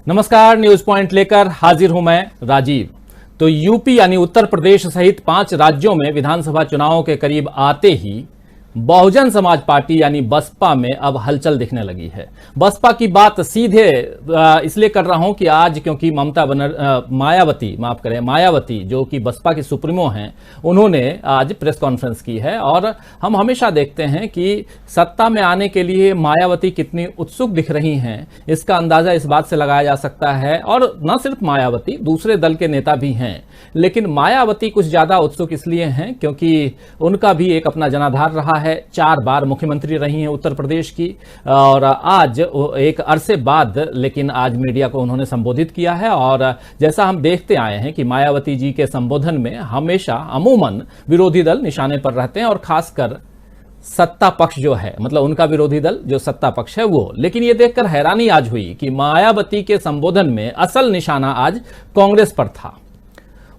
नमस्कार, news point लेकर हाजिर हूं मैं राजीव। तो यूपी यानी उत्तर प्रदेश सहित 5 राज्यों में विधानसभा चुनावों के करीब आते ही बहुजन समाज पार्टी यानी बसपा में अब हलचल दिखने लगी है। बसपा की बात सीधे इसलिए कर रहा हूं कि आज क्योंकि मायावती जो कि बसपा की सुप्रीमो हैं, उन्होंने आज प्रेस कॉन्फ्रेंस की है। और हम हमेशा देखते हैं कि सत्ता में आने के लिए मायावती कितनी उत्सुक दिख रही हैं, इसका अंदाजा इस बात से लगाया जा सकता है। और न सिर्फ मायावती, दूसरे दल के नेता भी हैं, लेकिन मायावती कुछ ज्यादा उत्सुक इसलिए हैं क्योंकि उनका भी एक अपना जनाधार रहा है। 4 बार मुख्यमंत्री रही हैं उत्तर प्रदेश की, और आज एक अरसे बाद लेकिन आज मीडिया को उन्होंने संबोधित किया है। और जैसा हम देखते आए हैं कि मायावती जी के संबोधन में हमेशा अमूमन विरोधी दल निशाने पर रहते हैं, और खासकर सत्ता पक्ष जो है, मतलब उनका विरोधी दल जो सत्ता पक्ष है वो। लेकिन ये देखकर हैरानी आज हुई कि मायावती के संबोधन में असल निशाना आज कांग्रेस पर था।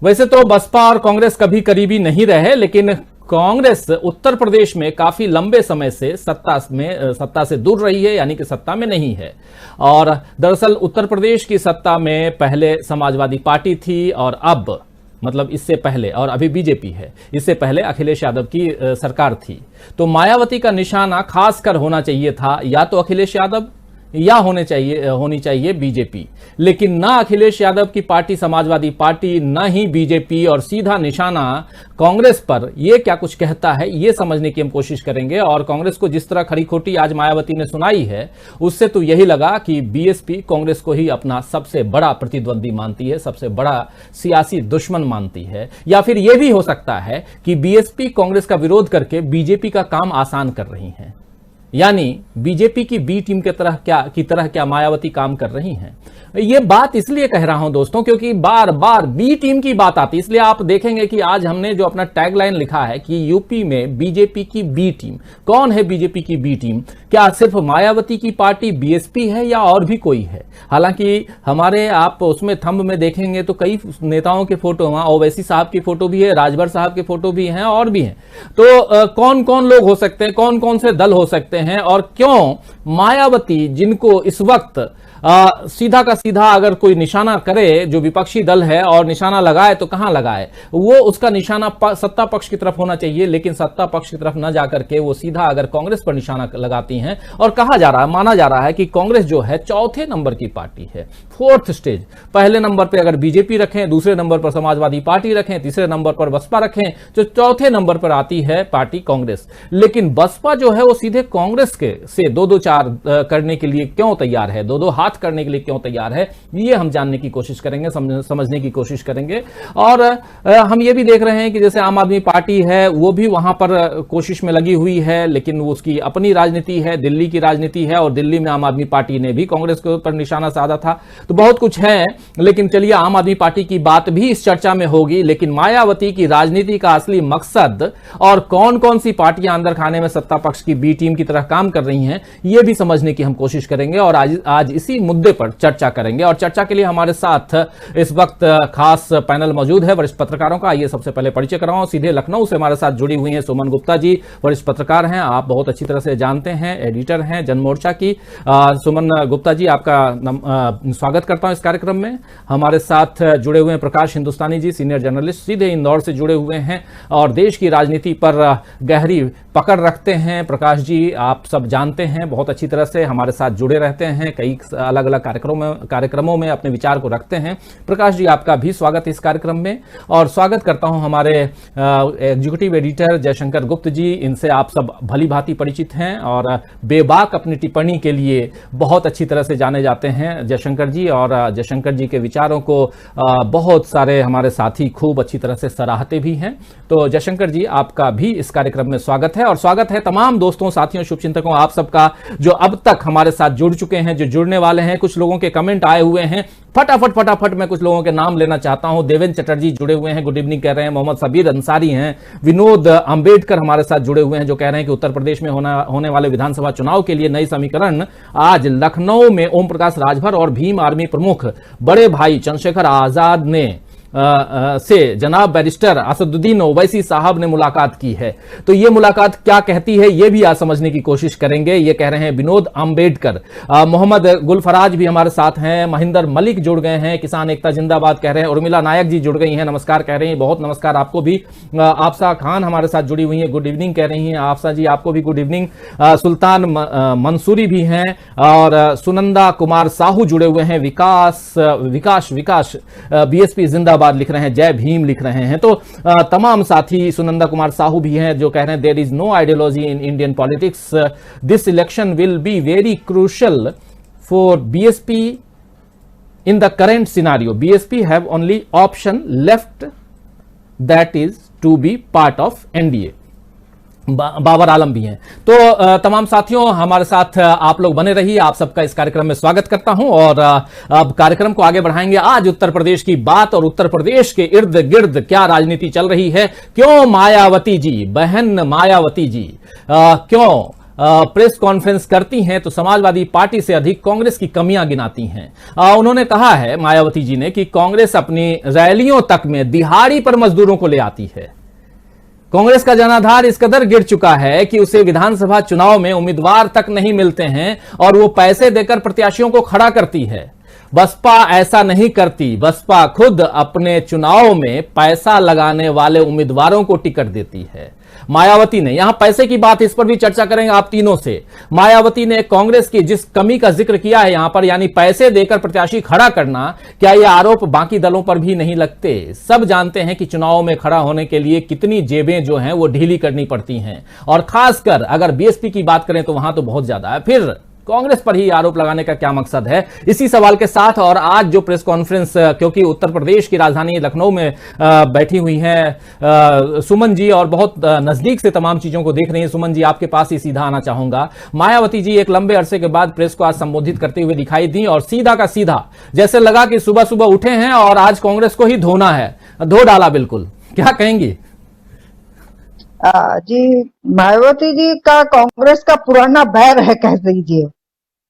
वैसे तो बसपा और कांग्रेस कभी करीबी नहीं रहे, लेकिन कांग्रेस उत्तर प्रदेश में काफी लंबे समय से सत्ता से दूर रही है, यानी कि सत्ता में नहीं है। और दरअसल उत्तर प्रदेश की सत्ता में पहले समाजवादी पार्टी थी, और अब मतलब इससे पहले, और अभी बीजेपी है, इससे पहले अखिलेश यादव की सरकार थी। तो मायावती का निशाना खासकर होना चाहिए था या तो अखिलेश यादव या होनी चाहिए बीजेपी। लेकिन ना अखिलेश यादव की पार्टी समाजवादी पार्टी, ना ही बीजेपी, और सीधा निशाना कांग्रेस पर। यह क्या कुछ कहता है, यह समझने की हम कोशिश करेंगे। और कांग्रेस को जिस तरह खरी खोटी आज मायावती ने सुनाई है, उससे तो यही लगा कि बीएसपी कांग्रेस को ही अपना सबसे बड़ा प्रतिद्वंदी मानती है, सबसे बड़ा सियासी दुश्मन मानती है। या फिर यह भी हो सकता है कि बीएसपी कांग्रेस का विरोध करके बीजेपी का काम आसान कर रही है, यानी बीजेपी की बी टीम की तरह क्या मायावती काम कर रही हैं। ये बात इसलिए कह रहा हूं दोस्तों क्योंकि बार बार बी टीम की बात आती है। इसलिए आप देखेंगे कि आज हमने जो अपना टैगलाइन लिखा है कि यूपी में बीजेपी की बी टीम। कौन है बीजेपी की बी टीम? क्या सिर्फ मायावती की पार्टी बीएसपी है या और भी कोई है? हालांकि हमारे आप उसमें थंब में देखेंगे तो कई नेताओं के फोटो, वहां ओवैसी साहब की फोटो भी है, राजभर साहब के फोटो भी हैं और भी हैं। तो कौन कौन लोग हो सकते हैं, कौन कौन से दल हो सकते हैं, और क्यों मायावती, जिनको इस वक्त सीधा का सीधा अगर कोई निशाना करे जो विपक्षी दल है और निशाना लगाए तो कहां लगाए? वो उसका निशाना सत्ता पक्ष की तरफ होना चाहिए, लेकिन सत्ता पक्ष की तरफ न जाकर के वो सीधा अगर कांग्रेस पर निशाना लगाती हैं। और कहा जा रहा है, माना जा रहा है कि कांग्रेस जो है 4थे नंबर की पार्टी है, 4th स्टेज। पहले नंबर पर अगर बीजेपी रखें, दूसरे नंबर पर समाजवादी पार्टी रखें, तीसरे नंबर पर बसपा रखें, तो 4थे नंबर पर आती है पार्टी कांग्रेस। लेकिन बसपा जो है वो सीधे कांग्रेस के से 2-2-4 करने के लिए क्यों तैयार है, 2-2 हाथ करने के लिए क्यों तैयार है, ये हम जानने की कोशिश करेंगे, समझने की कोशिश करेंगे। और हम ये भी देख रहे हैं कि जैसे आम आदमी पार्टी है वो भी वहां पर कोशिश में लगी हुई है, लेकिन वो उसकी अपनी राजनीति है, दिल्ली की राजनीति है, और दिल्ली में आम आदमी पार्टी ने भी कांग्रेस के ऊपर निशाना साधा था। तो बहुत कुछ है, लेकिन चलिए आम आदमी पार्टी की बात भी इस चर्चा में होगी। लेकिन मायावती की राजनीति का असली मकसद और कौन कौन सी पार्टियां अंदर खाने में सत्ता पक्ष की बी टीम की तरह काम कर रही हैं, यह भी समझने की हम कोशिश करेंगे। और आज इसी मुद्दे पर चर्चा करेंगे। और चर्चा के लिए हमारे साथ इस वक्त खास पैनल मौजूद है वरिष्ठ पत्रकारों का। आइए सबसे पहले परिचय कराऊं। सीधे लखनऊ से हमारे साथ जुड़ी हुई हैं सुमन गुप्ता जी, वरिष्ठ पत्रकार हैं, आप बहुत अच्छी तरह से जानते हैं, एडिटर हैं जनमोर्चा की। सुमन गुप्ता जी, आपका स्वागत करता हूं इस कार्यक्रम में। हमारे साथ जुड़े हुए हैं प्रकाश हिंदुस्तानी जी, सीनियर जर्नलिस्ट, सीधे इंदौर से जुड़े हुए हैं और देश की राजनीति पर गहरी पकड़ रखते हैं। प्रकाश जी, आप सब जानते हैं, बहुत अच्छी तरह से हमारे साथ जुड़े रहते हैं, कई अलग अलग कार्यक्रमों में अपने विचार को रखते हैं। प्रकाश जी, आपका भी स्वागत इस कार्यक्रम में। और स्वागत करता हूं हमारे एग्जीक्यूटिव एडिटर जयशंकर गुप्त जी, इनसे आप सब भली भांति परिचित हैं और बेबाक अपनी टिप्पणी के लिए बहुत अच्छी तरह से जाने जाते हैं जयशंकर जी। और जयशंकर जी के विचारों को बहुत सारे हमारे साथी खूब अच्छी तरह से सराहते भी हैं। तो जयशंकर जी, आपका भी इस कार्यक्रम में स्वागत है। और स्वागत है तमाम दोस्तों, साथियों, शुभचिंतकों, आप सबका जो अब तक हमारे साथ जुड़ चुके हैं, जो जुड़ने वाले हैं। कुछ लोगों के कमेंट आए हुए हैं, फटाफट मैं कुछ लोगों के नाम लेना चाहता हूं। देवेंद्र चटर्जी जुड़े हुए हैं, गुड इवनिंग कह रहे हैं। मोहम्मद सबीर अंसारी हैं, विनोद अंबेडकर हमारे साथ जुड़े हुए हैं, जो कह रहे हैं कि उत्तर प्रदेश में होने वाले विधानसभा चुनाव के लिए नई समीकरण आज लखनऊ में ओम प्रकाश राजभर और भीम आर्मी प्रमुख बड़े भाई चंद्रशेखर आजाद ने से जनाब बैरिस्टर असदुद्दीन ओवैसी साहब ने मुलाकात की है। तो ये मुलाकात क्या कहती है, ये भी आज समझने की कोशिश करेंगे। ये कह रहे हैं विनोद आम्बेडकर। मोहम्मद गुलफराज भी हमारे साथ हैं, महेंद्र मलिक जुड़ गए हैं, किसान एकता जिंदाबाद कह रहे हैं, उर्मिला नायक जी जुड़ गई हैं, नमस्कार कह रही हैं, बहुत नमस्कार आपको भी। आफसा खान हमारे साथ जुड़ी हुई हैं, गुड इवनिंग कह रही हैं। आफसा जी आपको भी गुड इवनिंग। सुल्तान मंसूरी भी हैं और सुनंदा कुमार साहू जुड़े हुए हैं। विकास बीएसपी जिंदाबाद लिख रहे हैं, जय भीम लिख रहे हैं। तो तमाम साथी, सुनंदा कुमार साहू भी हैं जो कह रहे हैं there is no ideology in Indian politics, this election will be very crucial for BSP in the current scenario, BSP have only option left that is to be part of NDA. Babar Alam भी हैं। तो तमाम साथियों हमारे साथ आप लोग बने रहिए, आप सबका इस कार्यक्रम में स्वागत करता हूं और अब कार्यक्रम को आगे बढ़ाएंगे। आज उत्तर प्रदेश की बात और उत्तर प्रदेश के इर्द गिर्द क्या राजनीति चल रही है, क्यों मायावती जी, बहन मायावती जी क्यों प्रेस कॉन्फ्रेंस करती हैं तो समाजवादी पार्टी से अधिक कांग्रेस की कमियां गिनाती हैं। उन्होंने कहा है मायावती जी ने कि कांग्रेस अपनी रैलियों तक में दिहाड़ी पर मजदूरों को ले आती है। कांग्रेस का जनाधार इस कदर गिर चुका है कि उसे विधानसभा चुनाव में उम्मीदवार तक नहीं मिलते हैं और वो पैसे देकर प्रत्याशियों को खड़ा करती है। बसपा ऐसा नहीं करती, बसपा खुद अपने चुनाव में पैसा लगाने वाले उम्मीदवारों को टिकट देती है। मायावती ने, यहां पैसे की बात, इस पर भी चर्चा करेंगे आप तीनों से। मायावती ने कांग्रेस की जिस कमी का जिक्र किया है यहां पर, यानी पैसे देकर प्रत्याशी खड़ा करना, क्या यह आरोप बाकी दलों पर भी नहीं लगते? सब जानते हैं कि चुनाव में खड़ा होने के लिए कितनी जेबें जो हैं वो ढीली करनी पड़ती हैं, और खासकर अगर बीएसपी की बात करें तो वहां तो बहुत ज्यादा है। फिर कांग्रेस पर ही आरोप लगाने का क्या मकसद है? इसी सवाल के साथ और आज जो प्रेस कॉन्फ्रेंस, क्योंकि उत्तर प्रदेश की राजधानी लखनऊ में बैठी हुई हैं सुमन जी और बहुत नजदीक से तमाम चीजों को देख रही हैं। सुमन जी आपके पास ही सीधा आना चाहूंगा। मायावती जी एक लंबे अरसे के बाद प्रेस को आज संबोधित करते हुए दिखाई दी और सीधा का सीधा जैसे लगा कि सुबह सुबह उठे हैं और आज कांग्रेस को ही धोना है, धो डाला बिल्कुल। क्या कहेंगी? जी, मायावती जी का कांग्रेस का पुराना बैर है, कह दीजिए।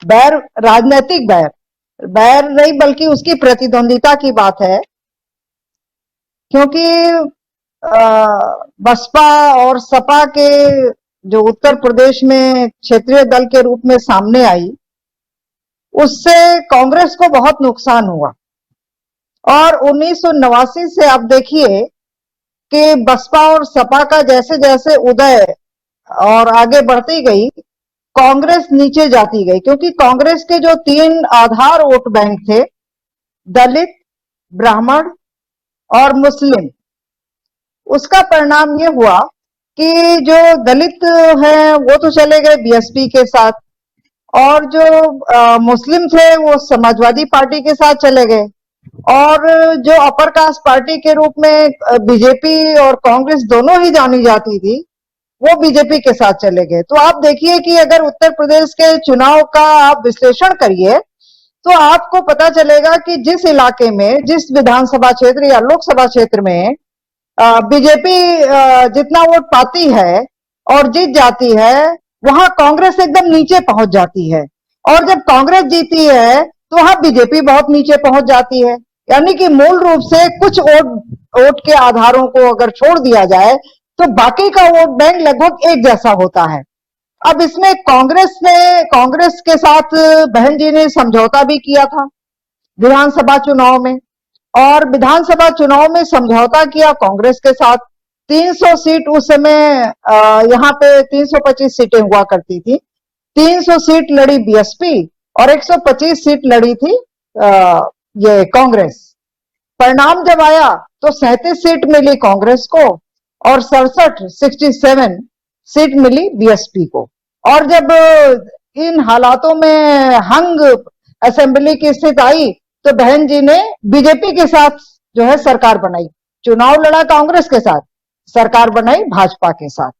बैर, राजनीतिक बैर नहीं बल्कि उसकी प्रतिद्वंदिता की बात है, क्योंकि बसपा और सपा के जो उत्तर प्रदेश में क्षेत्रीय दल के रूप में सामने आई, उससे कांग्रेस को बहुत नुकसान हुआ। और 1989 से आप देखिए कि बसपा और सपा का जैसे जैसे उदय और आगे बढ़ती गई, कांग्रेस नीचे जाती गई, क्योंकि कांग्रेस के जो 3 आधार वोट बैंक थे, दलित, ब्राह्मण और मुस्लिम, उसका परिणाम ये हुआ कि जो दलित हैं वो तो चले गए बीएसपी के साथ, और जो मुस्लिम थे वो समाजवादी पार्टी के साथ चले गए, और जो अपर कास्ट पार्टी के रूप में बीजेपी और कांग्रेस दोनों ही जानी जाती थी, वो बीजेपी के साथ चले गए। तो आप देखिए कि अगर उत्तर प्रदेश के चुनाव का आप विश्लेषण करिए तो आपको पता चलेगा कि जिस इलाके में, जिस विधानसभा क्षेत्र या लोकसभा क्षेत्र में बीजेपी जितना वोट पाती है और जीत जाती है, वहां कांग्रेस एकदम नीचे पहुंच जाती है, और जब कांग्रेस जीती है तो वहां बीजेपी बहुत नीचे पहुंच जाती है। यानी कि मूल रूप से कुछ वोट के आधारों को अगर छोड़ दिया जाए तो बाकी का वोट बैंक लगभग एक जैसा होता है। अब इसमें कांग्रेस के साथ बहन जी ने समझौता भी किया था विधानसभा चुनाव में, और विधानसभा चुनाव में समझौता किया कांग्रेस के साथ। 300 सीट उस समय यहाँ पे 325 सीटें हुआ करती थी, 300 सीट लड़ी बीएसपी और 125 सीट लड़ी थी ये कांग्रेस। परिणाम जब आया तो 37 सीट मिली कांग्रेस को और 67 सीट मिली बीएसपी को। और जब इन हालातों में हंग असेंबली की स्थिति आई तो बहन जी ने बीजेपी के साथ जो है सरकार बनाई, चुनाव लड़ा कांग्रेस के साथ, सरकार बनाई भाजपा के साथ।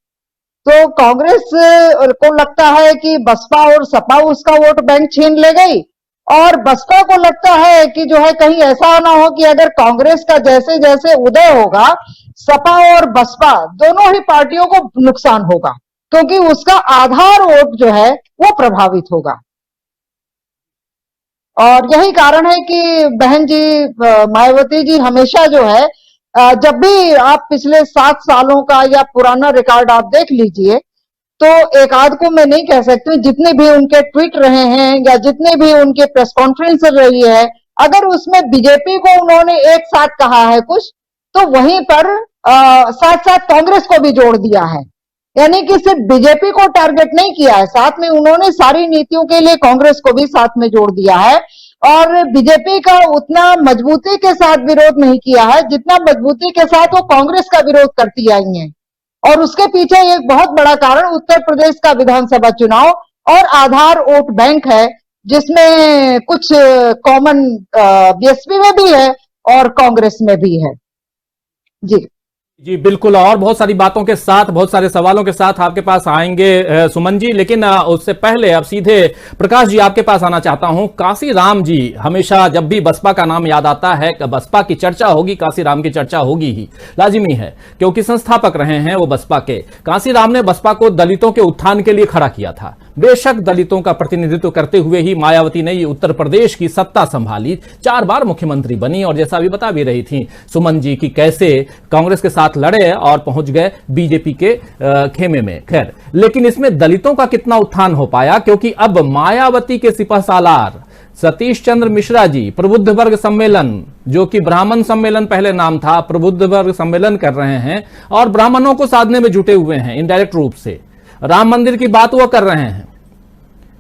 तो कांग्रेस को लगता है कि बसपा और सपा उसका वोट बैंक छीन ले गई, और बसपा को लगता है कि जो है कहीं ऐसा ना हो कि अगर कांग्रेस का जैसे जैसे उदय होगा, सपा और बसपा दोनों ही पार्टियों को नुकसान होगा, क्योंकि उसका आधार वोट जो है वो प्रभावित होगा। और यही कारण है कि बहन जी मायावती जी हमेशा जो है जब भी आप पिछले 7 सालों का या पुराना रिकॉर्ड आप देख लीजिए, तो एक आध को मैं नहीं कह सकती हूँ, जितने भी उनके ट्वीट रहे हैं या जितने भी उनके प्रेस कॉन्फ्रेंस रही है, अगर उसमें बीजेपी को उन्होंने एक साथ कहा है कुछ, तो वहीं पर साथ साथ कांग्रेस को भी जोड़ दिया है। यानी कि सिर्फ बीजेपी को टारगेट नहीं किया है, साथ में उन्होंने सारी नीतियों के लिए कांग्रेस को भी साथ में जोड़ दिया है। और बीजेपी का उतना मजबूती के साथ विरोध नहीं किया है जितना मजबूती के साथ वो कांग्रेस का विरोध करती आई है। और उसके पीछे एक बहुत बड़ा कारण उत्तर प्रदेश का विधानसभा चुनाव और आधार वोट बैंक है, जिसमें कुछ कॉमन बीएसपी में भी है और कांग्रेस में भी है। जी जी बिल्कुल, और बहुत सारी बातों के साथ, बहुत सारे सवालों के साथ आपके पास आएंगे सुमन जी, लेकिन उससे पहले अब सीधे प्रकाश जी आपके पास आना चाहता हूं। काशी राम जी, हमेशा जब भी बसपा का नाम याद आता है, बसपा की चर्चा होगी, काशी राम की चर्चा होगी ही, लाजिमी है, क्योंकि संस्थापक रहे हैं वो बसपा के। काशी राम ने बसपा को दलितों के उत्थान के लिए खड़ा किया था। बेशक दलितों का प्रतिनिधित्व करते हुए ही मायावती ने उत्तर प्रदेश की सत्ता संभाली, 4 बार मुख्यमंत्री बनी, और जैसा अभी बता भी रही थी सुमन जी की कैसे कांग्रेस के साथ लड़े और पहुंच गए बीजेपी के खेमे में। खैर, लेकिन इसमें दलितों का कितना उत्थान हो पाया, क्योंकि अब मायावती के सिपहसालार सतीश चंद्र मिश्रा जी प्रबुद्ध वर्ग सम्मेलन, जो कि ब्राह्मण सम्मेलन पहले नाम था, प्रबुद्ध वर्ग सम्मेलन कर रहे हैं और ब्राह्मणों को साधने में जुटे हुए हैं इनडायरेक्ट रूप से। राम मंदिर की बात वो कर रहे हैं।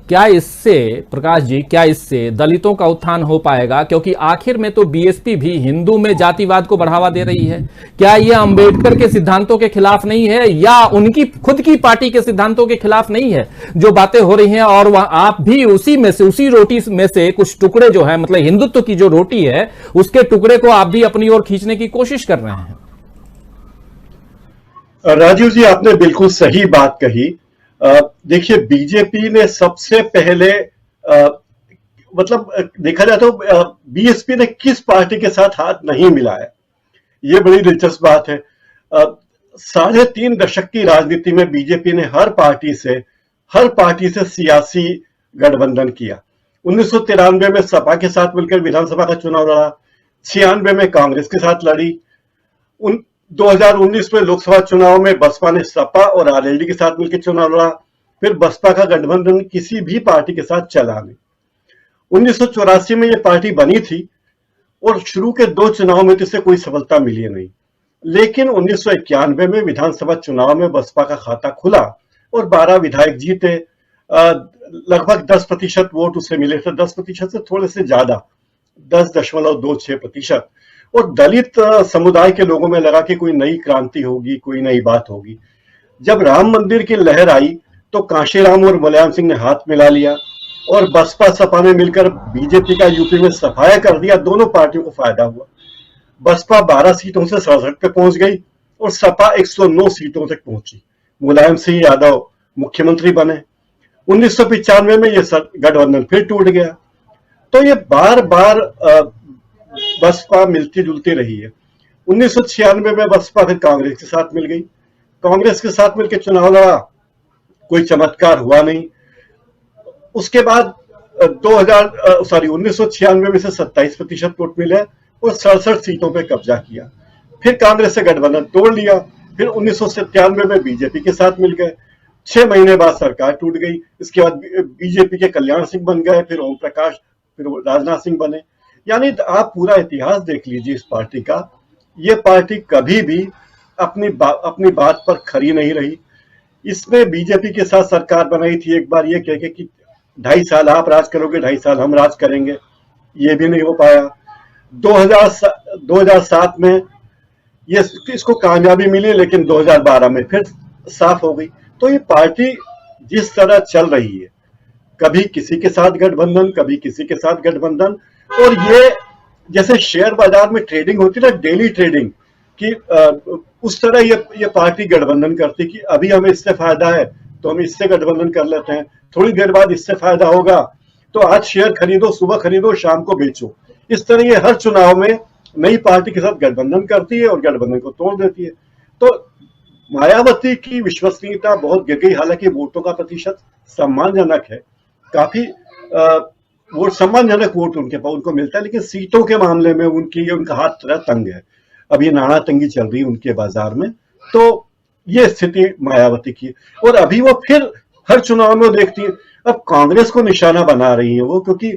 क्या इससे प्रकाश जी, क्या इससे दलितों का उत्थान हो पाएगा? क्योंकि आखिर में तो बीएसपी भी हिंदू में जातिवाद को बढ़ावा दे रही है। क्या यह अंबेडकर के सिद्धांतों के खिलाफ नहीं है, या उनकी खुद की पार्टी के सिद्धांतों के खिलाफ नहीं है जो बातें हो रही हैं? और वह आप भी उसी में से, उसी रोटी में से कुछ टुकड़े जो है, मतलब हिंदुत्व की जो रोटी है उसके टुकड़े को आप भी अपनी ओर खींचने की कोशिश कर रहे हैं। राजीव जी, आपने बिल्कुल सही बात कही। देखिए, बीजेपी ने सबसे पहले मतलब देखा जाए तो बीएसपी ने किस पार्टी के साथ हाथ नहीं मिलाया, ये बड़ी दिलचस्प बात है। 3.5 दशक की राजनीति में बीजेपी ने हर पार्टी से सियासी गठबंधन किया। 1993 में सपा के साथ मिलकर विधानसभा का चुनाव लड़ा, 96 में कांग्रेस के साथ लड़ी, 2019 में लोकसभा चुनाव में बसपा ने सपा और आरएलडी के साथ मिलकर चुनाव लड़ा। फिर बसपा का गठबंधन किसी भी पार्टी के साथ चला नहीं। 1984 में यह पार्टी बनी थी और शुरू के 2 चुनाव में तो इसे कोई सफलता मिली नहीं, लेकिन 1991 में विधानसभा चुनाव में बसपा का खाता खुला और 12 विधायक जीते। लगभग 10% वोट उसे मिले थे, 10% से थोड़े से ज्यादा, 10.26%। और दलित समुदाय के लोगों में लगा कि कोई नई क्रांति होगी, कोई नई बात होगी। जब राम मंदिर की लहर आई तो कांशीराम और मुलायम सिंह ने हाथ मिला लिया और बसपा सपा ने मिलकर बीजेपी का यूपी में सफाया कर दिया। दोनों पार्टियों को फायदा हुआ। बसपा 12 सीटों से 67 पे पहुंच गई और सपा 109 सीटों तक पहुंची। मुलायम सिंह यादव मुख्यमंत्री बने। 1995 में यह गठबंधन फिर टूट गया। तो ये बार बार बसपा मिलती जुलती रही है। 1996 में बसपा फिर कांग्रेस के साथ मिल गई, कांग्रेस के साथ मिलकर चुनाव लड़ा, कोई चमत्कार हुआ नहीं। उसके बाद 1996 में से 27% वोट मिले और 67 सीटों पे कब्जा किया। फिर कांग्रेस से गठबंधन तोड़ लिया। फिर 1997 में बीजेपी के साथ मिल गए। 6 महीने बाद सरकार टूट गई। इसके बाद बीजेपी के कल्याण सिंह बन गए, फिर ओम प्रकाश, फिर राजनाथ सिंह बने। यानी आप पूरा इतिहास देख लीजिए इस पार्टी का। ये पार्टी कभी भी अपनी बात पर खरी नहीं रही। इसने बीजेपी के साथ सरकार बनाई थी, एक बार ये कह के कि 2.5 साल आप राज करोगे, 2.5 साल हम राज करेंगे। ये भी नहीं हो पाया। 2007 में ये इसको कामयाबी मिली, लेकिन 2012 में फिर साफ हो गई। तो ये पार्टी जिस तरह चल रही है, कभी किसी के साथ गठबंधन, कभी किसी के साथ गठबंधन, और ये जैसे शेयर बाजार में ट्रेडिंग होती है ना, डेली ट्रेडिंग कि उस तरह ये पार्टी गठबंधन करती कि अभी हमें इससे फायदा है तो हम इससे गठबंधन कर लेते हैं, थोड़ी देर बाद इससे फायदा होगा तो आज शेयर खरीदो, सुबह खरीदो, शाम को बेचो। इस तरह ये हर चुनाव में नई पार्टी के साथ गठबंधन करती है और गठबंधन को तोड़ देती है। तो मायावती की विश्वसनीयता बहुत गिर गई। हालांकि वोटों का प्रतिशत सम्मानजनक है, काफी वोट, सम्मानजनक वोट उनके पास उनको मिलता है, लेकिन सीटों के मामले में उनका हाथ थोड़ा तंग है। अब ये नाना तंगी चल रही है उनके बाजार में, तो ये स्थिति मायावती की। और अभी वो फिर हर चुनाव में देखती है, अब कांग्रेस को निशाना बना रही है वो, क्योंकि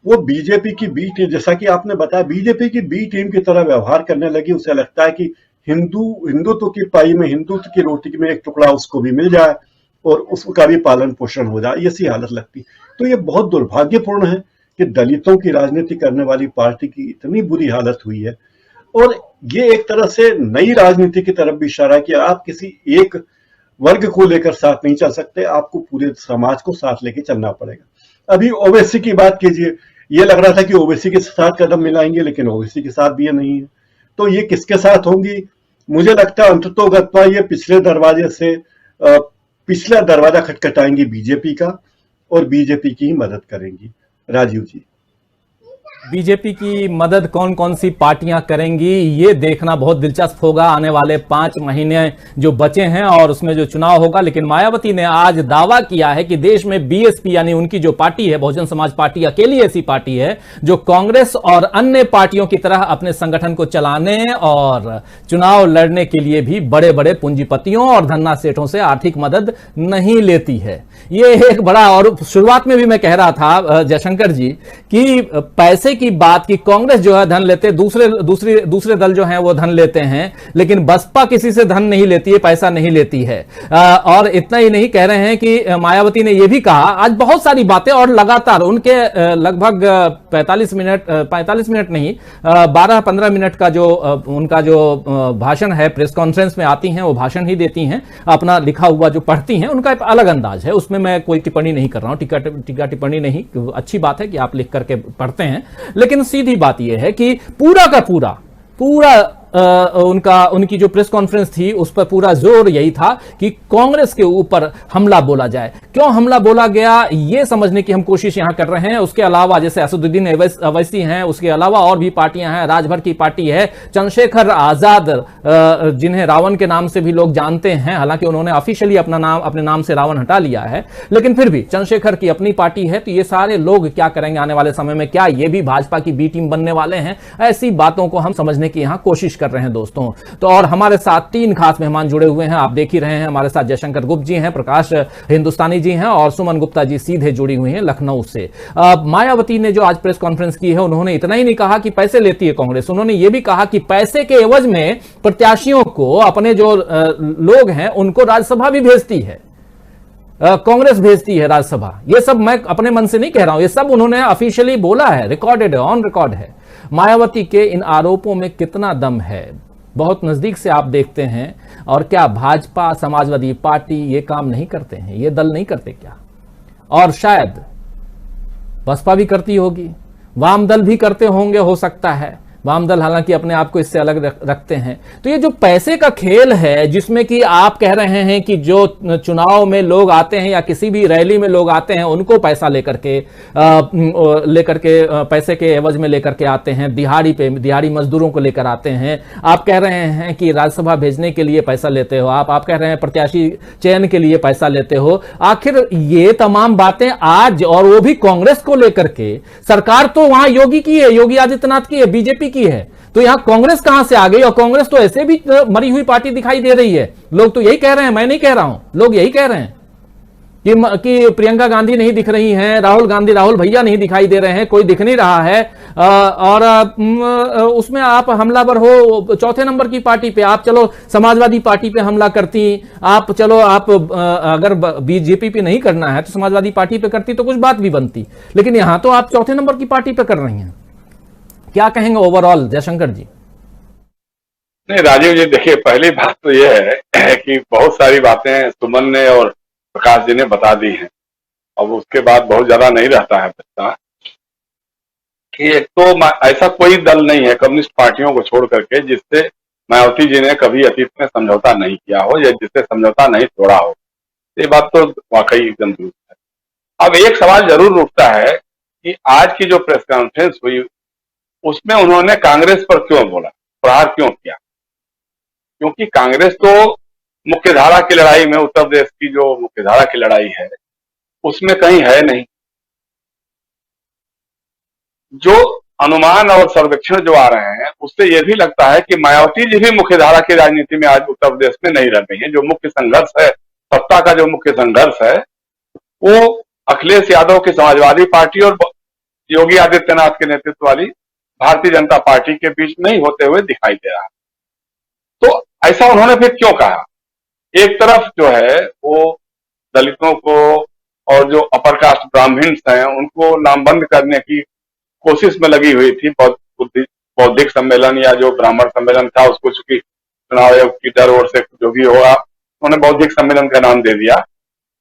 वो बीजेपी की बी टीम, जैसा कि आपने बताया, बीजेपी की बी टीम की तरह व्यवहार करने लगी। उसे लगता है कि हिंदुत्व की पाई में, हिंदुत्व की रोटी में एक टुकड़ा उसको भी मिल जाए और उसका भी पालन पोषण हो जाए, ऐसी हालत लगती। तो ये बहुत दुर्भाग्यपूर्ण है कि दलितों की राजनीति करने वाली पार्टी की इतनी बुरी हालत हुई है। और ये एक तरह से नई राजनीति की तरफ भी इशारा है कि आप किसी एक वर्ग को लेकर साथ नहीं चल सकते, आपको पूरे समाज को साथ लेके चलना पड़ेगा। अभी ओवैसी की बात कीजिए, ये लग रहा था कि ओवैसी के साथ कदम मिलाएंगे, लेकिन ओवैसी के साथ भी ये नहीं है। तो ये किसके साथ होंगी? मुझे लगता है अंततोगत्वा ये पिछला दरवाजा खटखटाएंगी बीजेपी का, और बीजेपी की ही मदद करेंगी। राजीव जी, बीजेपी की मदद कौन कौन सी पार्टियां करेंगी ये देखना बहुत दिलचस्प होगा आने वाले 5 महीने जो बचे हैं और उसमें जो चुनाव होगा। लेकिन मायावती ने आज दावा किया है कि देश में बीएसपी यानी उनकी जो पार्टी है, बहुजन समाज पार्टी, अकेली ऐसी पार्टी है जो कांग्रेस और अन्य पार्टियों की तरह अपने संगठन को चलाने और चुनाव लड़ने के लिए भी बड़े बड़े पूंजीपतियों और धन्ना सेठों से आर्थिक मदद नहीं लेती है। ये एक बड़ा, और शुरुआत में भी मैं कह रहा था जयशंकर जी कि पैसे की बात की कांग्रेस जो है धन लेते, दूसरे दल जो हैं वो धन लेते हैं, लेकिन बसपा किसी से धन नहीं लेती है, पैसा नहीं लेती है। और इतना ही नहीं, कह रहे हैं कि मायावती ने यह भी कहा आज बहुत सारी बातें, और लगातार उनके लगभग 45 मिनट नहीं, 12-15 मिनट का जो उनका जो भाषण है, प्रेस कॉन्फ्रेंस में आती हैं, वो भाषण ही देती हैं, अपना लिखा हुआ जो पढ़ती हैं, उनका एक अलग अंदाज है, उसमें मैं कोई टिप्पणी नहीं कर रहा हूं, टीका टिप्पणी नहीं, अच्छी बात है कि आप लिख करके पढ़ते हैं। लेकिन सीधी बात यह है कि पूरा का पूरा उनकी जो प्रेस कॉन्फ्रेंस थी उस पर पूरा जोर यही था कि कांग्रेस के ऊपर हमला बोला जाए। क्यों हमला बोला गया ये समझने की हम कोशिश यहां कर रहे हैं। उसके अलावा जैसे असदुद्दीन अवैसी हैं, उसके अलावा और भी पार्टियां हैं, राजभर की पार्टी है, चंद्रशेखर आजाद जिन्हें रावण के नाम से भी लोग जानते हैं, हालांकि उन्होंने ऑफिशियली अपने नाम से रावण हटा लिया है, लेकिन फिर भी चंद्रशेखर की अपनी पार्टी है। तो ये सारे लोग क्या करेंगे आने वाले समय में, क्या ये भी भाजपा की बी टीम बनने वाले हैं? ऐसी बातों को हम समझने की यहां कोशिश कर रहे हैं दोस्तों। तो और हमारे साथ 3 खास मेहमान जुड़े हुए हैं, आप देख ही रहे हैं। हमारे साथ जयशंकर गुप्ता जी हैं, प्रकाश हिंदुस्तानी जी हैं और सुमन गुप्ता जी सीधे जुड़ी हुई हैं लखनऊ से। मायावती ने जो आज प्रेस कॉन्फ्रेंस की है, उन्होंने इतना ही नहीं कहा कि पैसे लेती है कांग्रेस, उन्होंने यह भी कहा कि पैसे के एवज में प्रत्याशियों को, अपने जो लोग हैं उनको राज्यसभा भी भेजती है, कांग्रेस भेजती है राज्यसभा। यह सब मैं अपने मन से नहीं कह रहा हूं, यह सब उन्होंने ऑफिशियली बोला है, रिकॉर्डेड है, ऑन रिकॉर्ड है। मायावती के इन आरोपों में कितना दम है, बहुत नजदीक से आप देखते हैं। और क्या भाजपा, समाजवादी पार्टी ये काम नहीं करते हैं, ये दल नहीं करते क्या? और शायद बसपा भी करती होगी, वाम दल भी करते होंगे, हो सकता है। वाम दल हालांकि अपने आप को इससे अलग रखते हैं। तो ये जो पैसे का खेल है, जिसमें कि आप कह रहे हैं कि जो चुनाव में लोग आते हैं या किसी भी रैली में लोग आते हैं, उनको लेकर के पैसे के एवज में लेकर के आते हैं, दिहाड़ी मजदूरों को लेकर आते हैं। आप कह रहे हैं कि राज्यसभा भेजने के लिए पैसा लेते हो, आप कह रहे हैं प्रत्याशी चयन के लिए पैसा लेते हो। आखिर ये तमाम बातें आज, और वो भी कांग्रेस को लेकर के, सरकार तो वहां योगी की है, योगी आदित्यनाथ की है, बीजेपी की है, तो यहां कांग्रेस कहां से आ गई? और कांग्रेस तो ऐसे भी मरी हुई पार्टी दिखाई दे रही है। लोग तो यही कह रहे हैं, मैं नहीं कह रहा हूं, लोग यही कह रहे हैं कि प्रियंका गांधी नहीं दिख रही हैं, राहुल भैया नहीं दिखाई दे रहे हैं, कोई दिख नहीं रहा है। और उसमें आप हमलावर हो चौथे नंबर की पार्टी पे। आप चलो समाजवादी पार्टी पे हमला करती, आप अगर बीजेपी पे नहीं करना है तो समाजवादी पार्टी पे करती तो कुछ बात भी बनती, लेकिन यहां तो आप चौथे नंबर की पार्टी पे कर रही हैं। क्या कहेंगे ओवरऑल जयशंकर जी? नहीं राजीव जी, देखिए पहली बात तो यह है कि बहुत सारी बातें सुमन ने और प्रकाश जी ने बता दी हैं। अब उसके बाद बहुत ज्यादा नहीं रहता है बचता कि एक तो ऐसा कोई दल नहीं है कम्युनिस्ट पार्टियों को छोड़ करके जिससे मायावती जी ने कभी अतीत में समझौता नहीं किया हो या जिससे समझौता नहीं तोड़ा हो। ये बात तो वाकई एकदम दुरुस्त है। अब एक सवाल जरूर उठता है कि आज की जो प्रेस कॉन्फ्रेंस हुई उसमें उन्होंने कांग्रेस पर क्यों बोला, प्रहार क्यों किया? क्योंकि कांग्रेस तो मुख्य धारा की लड़ाई में, उत्तर प्रदेश की जो मुख्य धारा की लड़ाई है उसमें कहीं है नहीं। जो अनुमान और सर्वेक्षण जो आ रहे हैं उससे यह भी लगता है कि मायावती जी भी मुख्य धारा की राजनीति में आज उत्तर प्रदेश में नहीं रह रही है। जो मुख्य संघर्ष है, सत्ता का जो मुख्य संघर्ष है, वो अखिलेश यादव की समाजवादी पार्टी और योगी आदित्यनाथ के नेतृत्व वाली भारतीय जनता पार्टी के बीच में ही होते हुए दिखाई दे रहा है। तो ऐसा उन्होंने फिर क्यों कहा? एक तरफ जो है वो दलितों को और जो अपर कास्ट ब्राह्मण्स हैं उनको नामबंद करने की कोशिश में लगी हुई थी। बौद्धिक सम्मेलन या जो ब्राह्मण सम्मेलन था उसको चूंकि चुनाव आयोग की डर ओर से जो भी होगा उन्होंने बौद्धिक सम्मेलन का नाम दे दिया।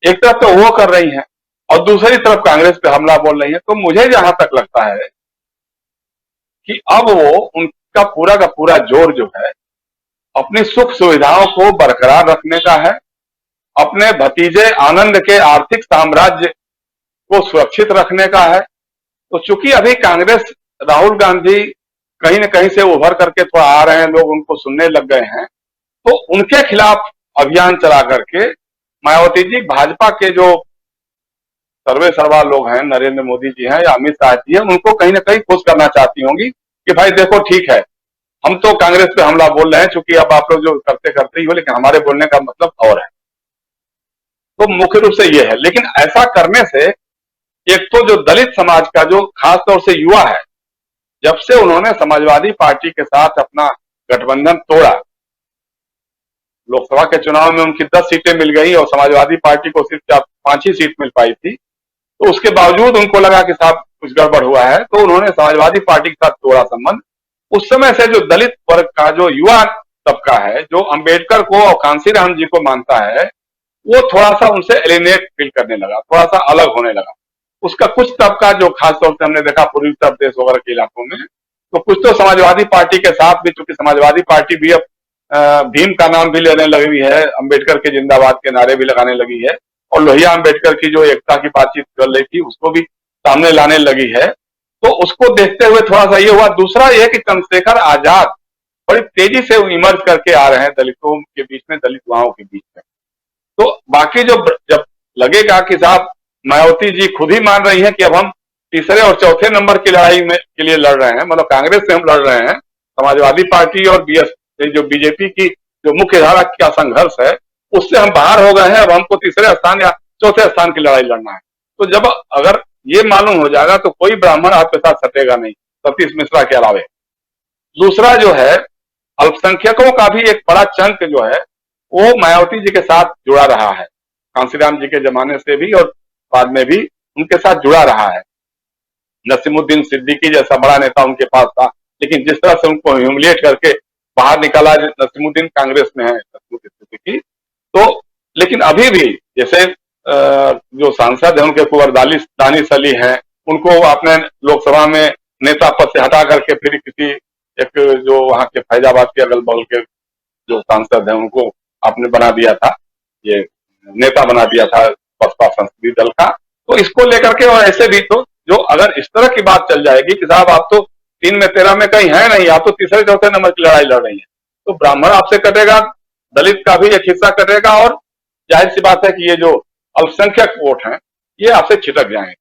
एक तरफ तो वो कर रही हैं और दूसरी तरफ कांग्रेस पे हमला बोल रही है। तो मुझे जहां तक लगता है कि अब वो उनका पूरा का पूरा जोर जो है अपनी सुख सुविधाओं को बरकरार रखने का है, अपने भतीजे आनंद के आर्थिक साम्राज्य को सुरक्षित रखने का है। तो चूंकि अभी कांग्रेस, राहुल गांधी कहीं न कहीं से उभर करके थोड़ा आ रहे हैं, लोग उनको सुनने लग गए हैं, तो उनके खिलाफ अभियान चला करके मायावती जी भाजपा के जो सर्वे सर्वा लोग हैं, नरेंद्र मोदी जी हैं या अमित शाह जी हैं, उनको कहीं ना कहीं खुश करना चाहती होंगी कि भाई देखो ठीक है, हम तो कांग्रेस पे हमला बोल रहे हैं, चूंकि अब आप लोग जो करते करते ही हो, लेकिन हमारे बोलने का मतलब और है। तो मुख्य रूप से ये है। लेकिन ऐसा करने से एक तो जो दलित समाज का जो खास तौर से युवा है, जब से उन्होंने समाजवादी पार्टी के साथ अपना गठबंधन तोड़ा, लोकसभा के चुनाव में उनकी 10 सीटें मिल गई और समाजवादी पार्टी को सिर्फ 5 ही सीट मिल पाई थी, तो उसके बावजूद उनको लगा कि साहब कुछ गड़बड़ हुआ है, तो उन्होंने समाजवादी पार्टी के साथ तोड़ा संबंध। उस समय से जो दलित वर्ग का जो युवा तबका है, जो अंबेडकर को और कांशीराम जी को मानता है, वो थोड़ा सा उनसे एलिनेट फील करने लगा, थोड़ा सा अलग होने लगा। उसका कुछ तबका जो खासतौर से हमने देखा पूर्वी उत्तर प्रदेश वगैरह के इलाकों में, तो कुछ तो समाजवादी पार्टी के साथ भी, चूंकि समाजवादी पार्टी भी अब भीम का नाम भी लेने लगी है, अंबेडकर के जिंदाबाद के नारे भी लगाने लगी है, और लोहिया अंबेडकर की जो एकता की बातचीत कर रही थी उसको भी सामने लाने लगी है। तो उसको देखते हुए थोड़ा सा ये हुआ। दूसरा ये कि चंद्रशेखर आजाद बड़ी तेजी से इमर्ज करके आ रहे हैं दलितों के बीच में, दलित युवाओं के बीच में। तो बाकी जो जब लगेगा कि साहब मायावती जी खुद ही मान रही हैं कि अब हम तीसरे और चौथे नंबर की लड़ाई में के लिए लड़ रहे हैं, मतलब कांग्रेस से हम लड़ रहे हैं, समाजवादी पार्टी और जो बीजेपी की जो मुख्य धारा का संघर्ष है उससे हम बाहर हो गए हैं, अब हमको तीसरे स्थान या चौथे स्थान की लड़ाई लड़ना है। तो जब अगर ये मालूम हो जाएगा तो कोई ब्राह्मण आपके साथ सटेगा नहीं, सतीश मिश्रा के अलावे। दूसरा जो है, अल्पसंख्यकों का भी एक बड़ा चंक जो है वो मायावती जी के साथ जुड़ा रहा है, कांशीराम जी के जमाने से भी और बाद में भी उनके साथ जुड़ा रहा है। नसीमुद्दीन सिद्दीकी जैसा बड़ा नेता उनके पास था, लेकिन जिस तरह से उनको ह्यूमिलिएट करके बाहर निकाला, नसीमुद्दीन कांग्रेस में है नसीमुद्दीन सिद्दीकी, तो लेकिन अभी भी जैसे जो सांसद है उनके कुंवर दानिश अली हैं, उनको आपने लोकसभा में नेता पद से हटा करके फिर किसी एक जो वहां के फैजाबाद के अगल बगल के जो सांसद हैं उनको आपने बना दिया था, ये नेता बना दिया था बसपा संसदीय दल का। तो इसको लेकर के, और ऐसे भी तो जो अगर इस तरह की बात चल जाएगी कि साहब आप तो 3 में 13 में कहीं है नहीं, आप तो तीसरे चौथे नंबर की लड़ाई लड़ रही है, तो ब्राह्मण आपसे कटेगा, दलित का भी एक हिस्सा कटेगा, और जाहिर सी बात है कि ये जो अल्पसंख्यक वोट हैं ये आपसे छिटक जाएंगे।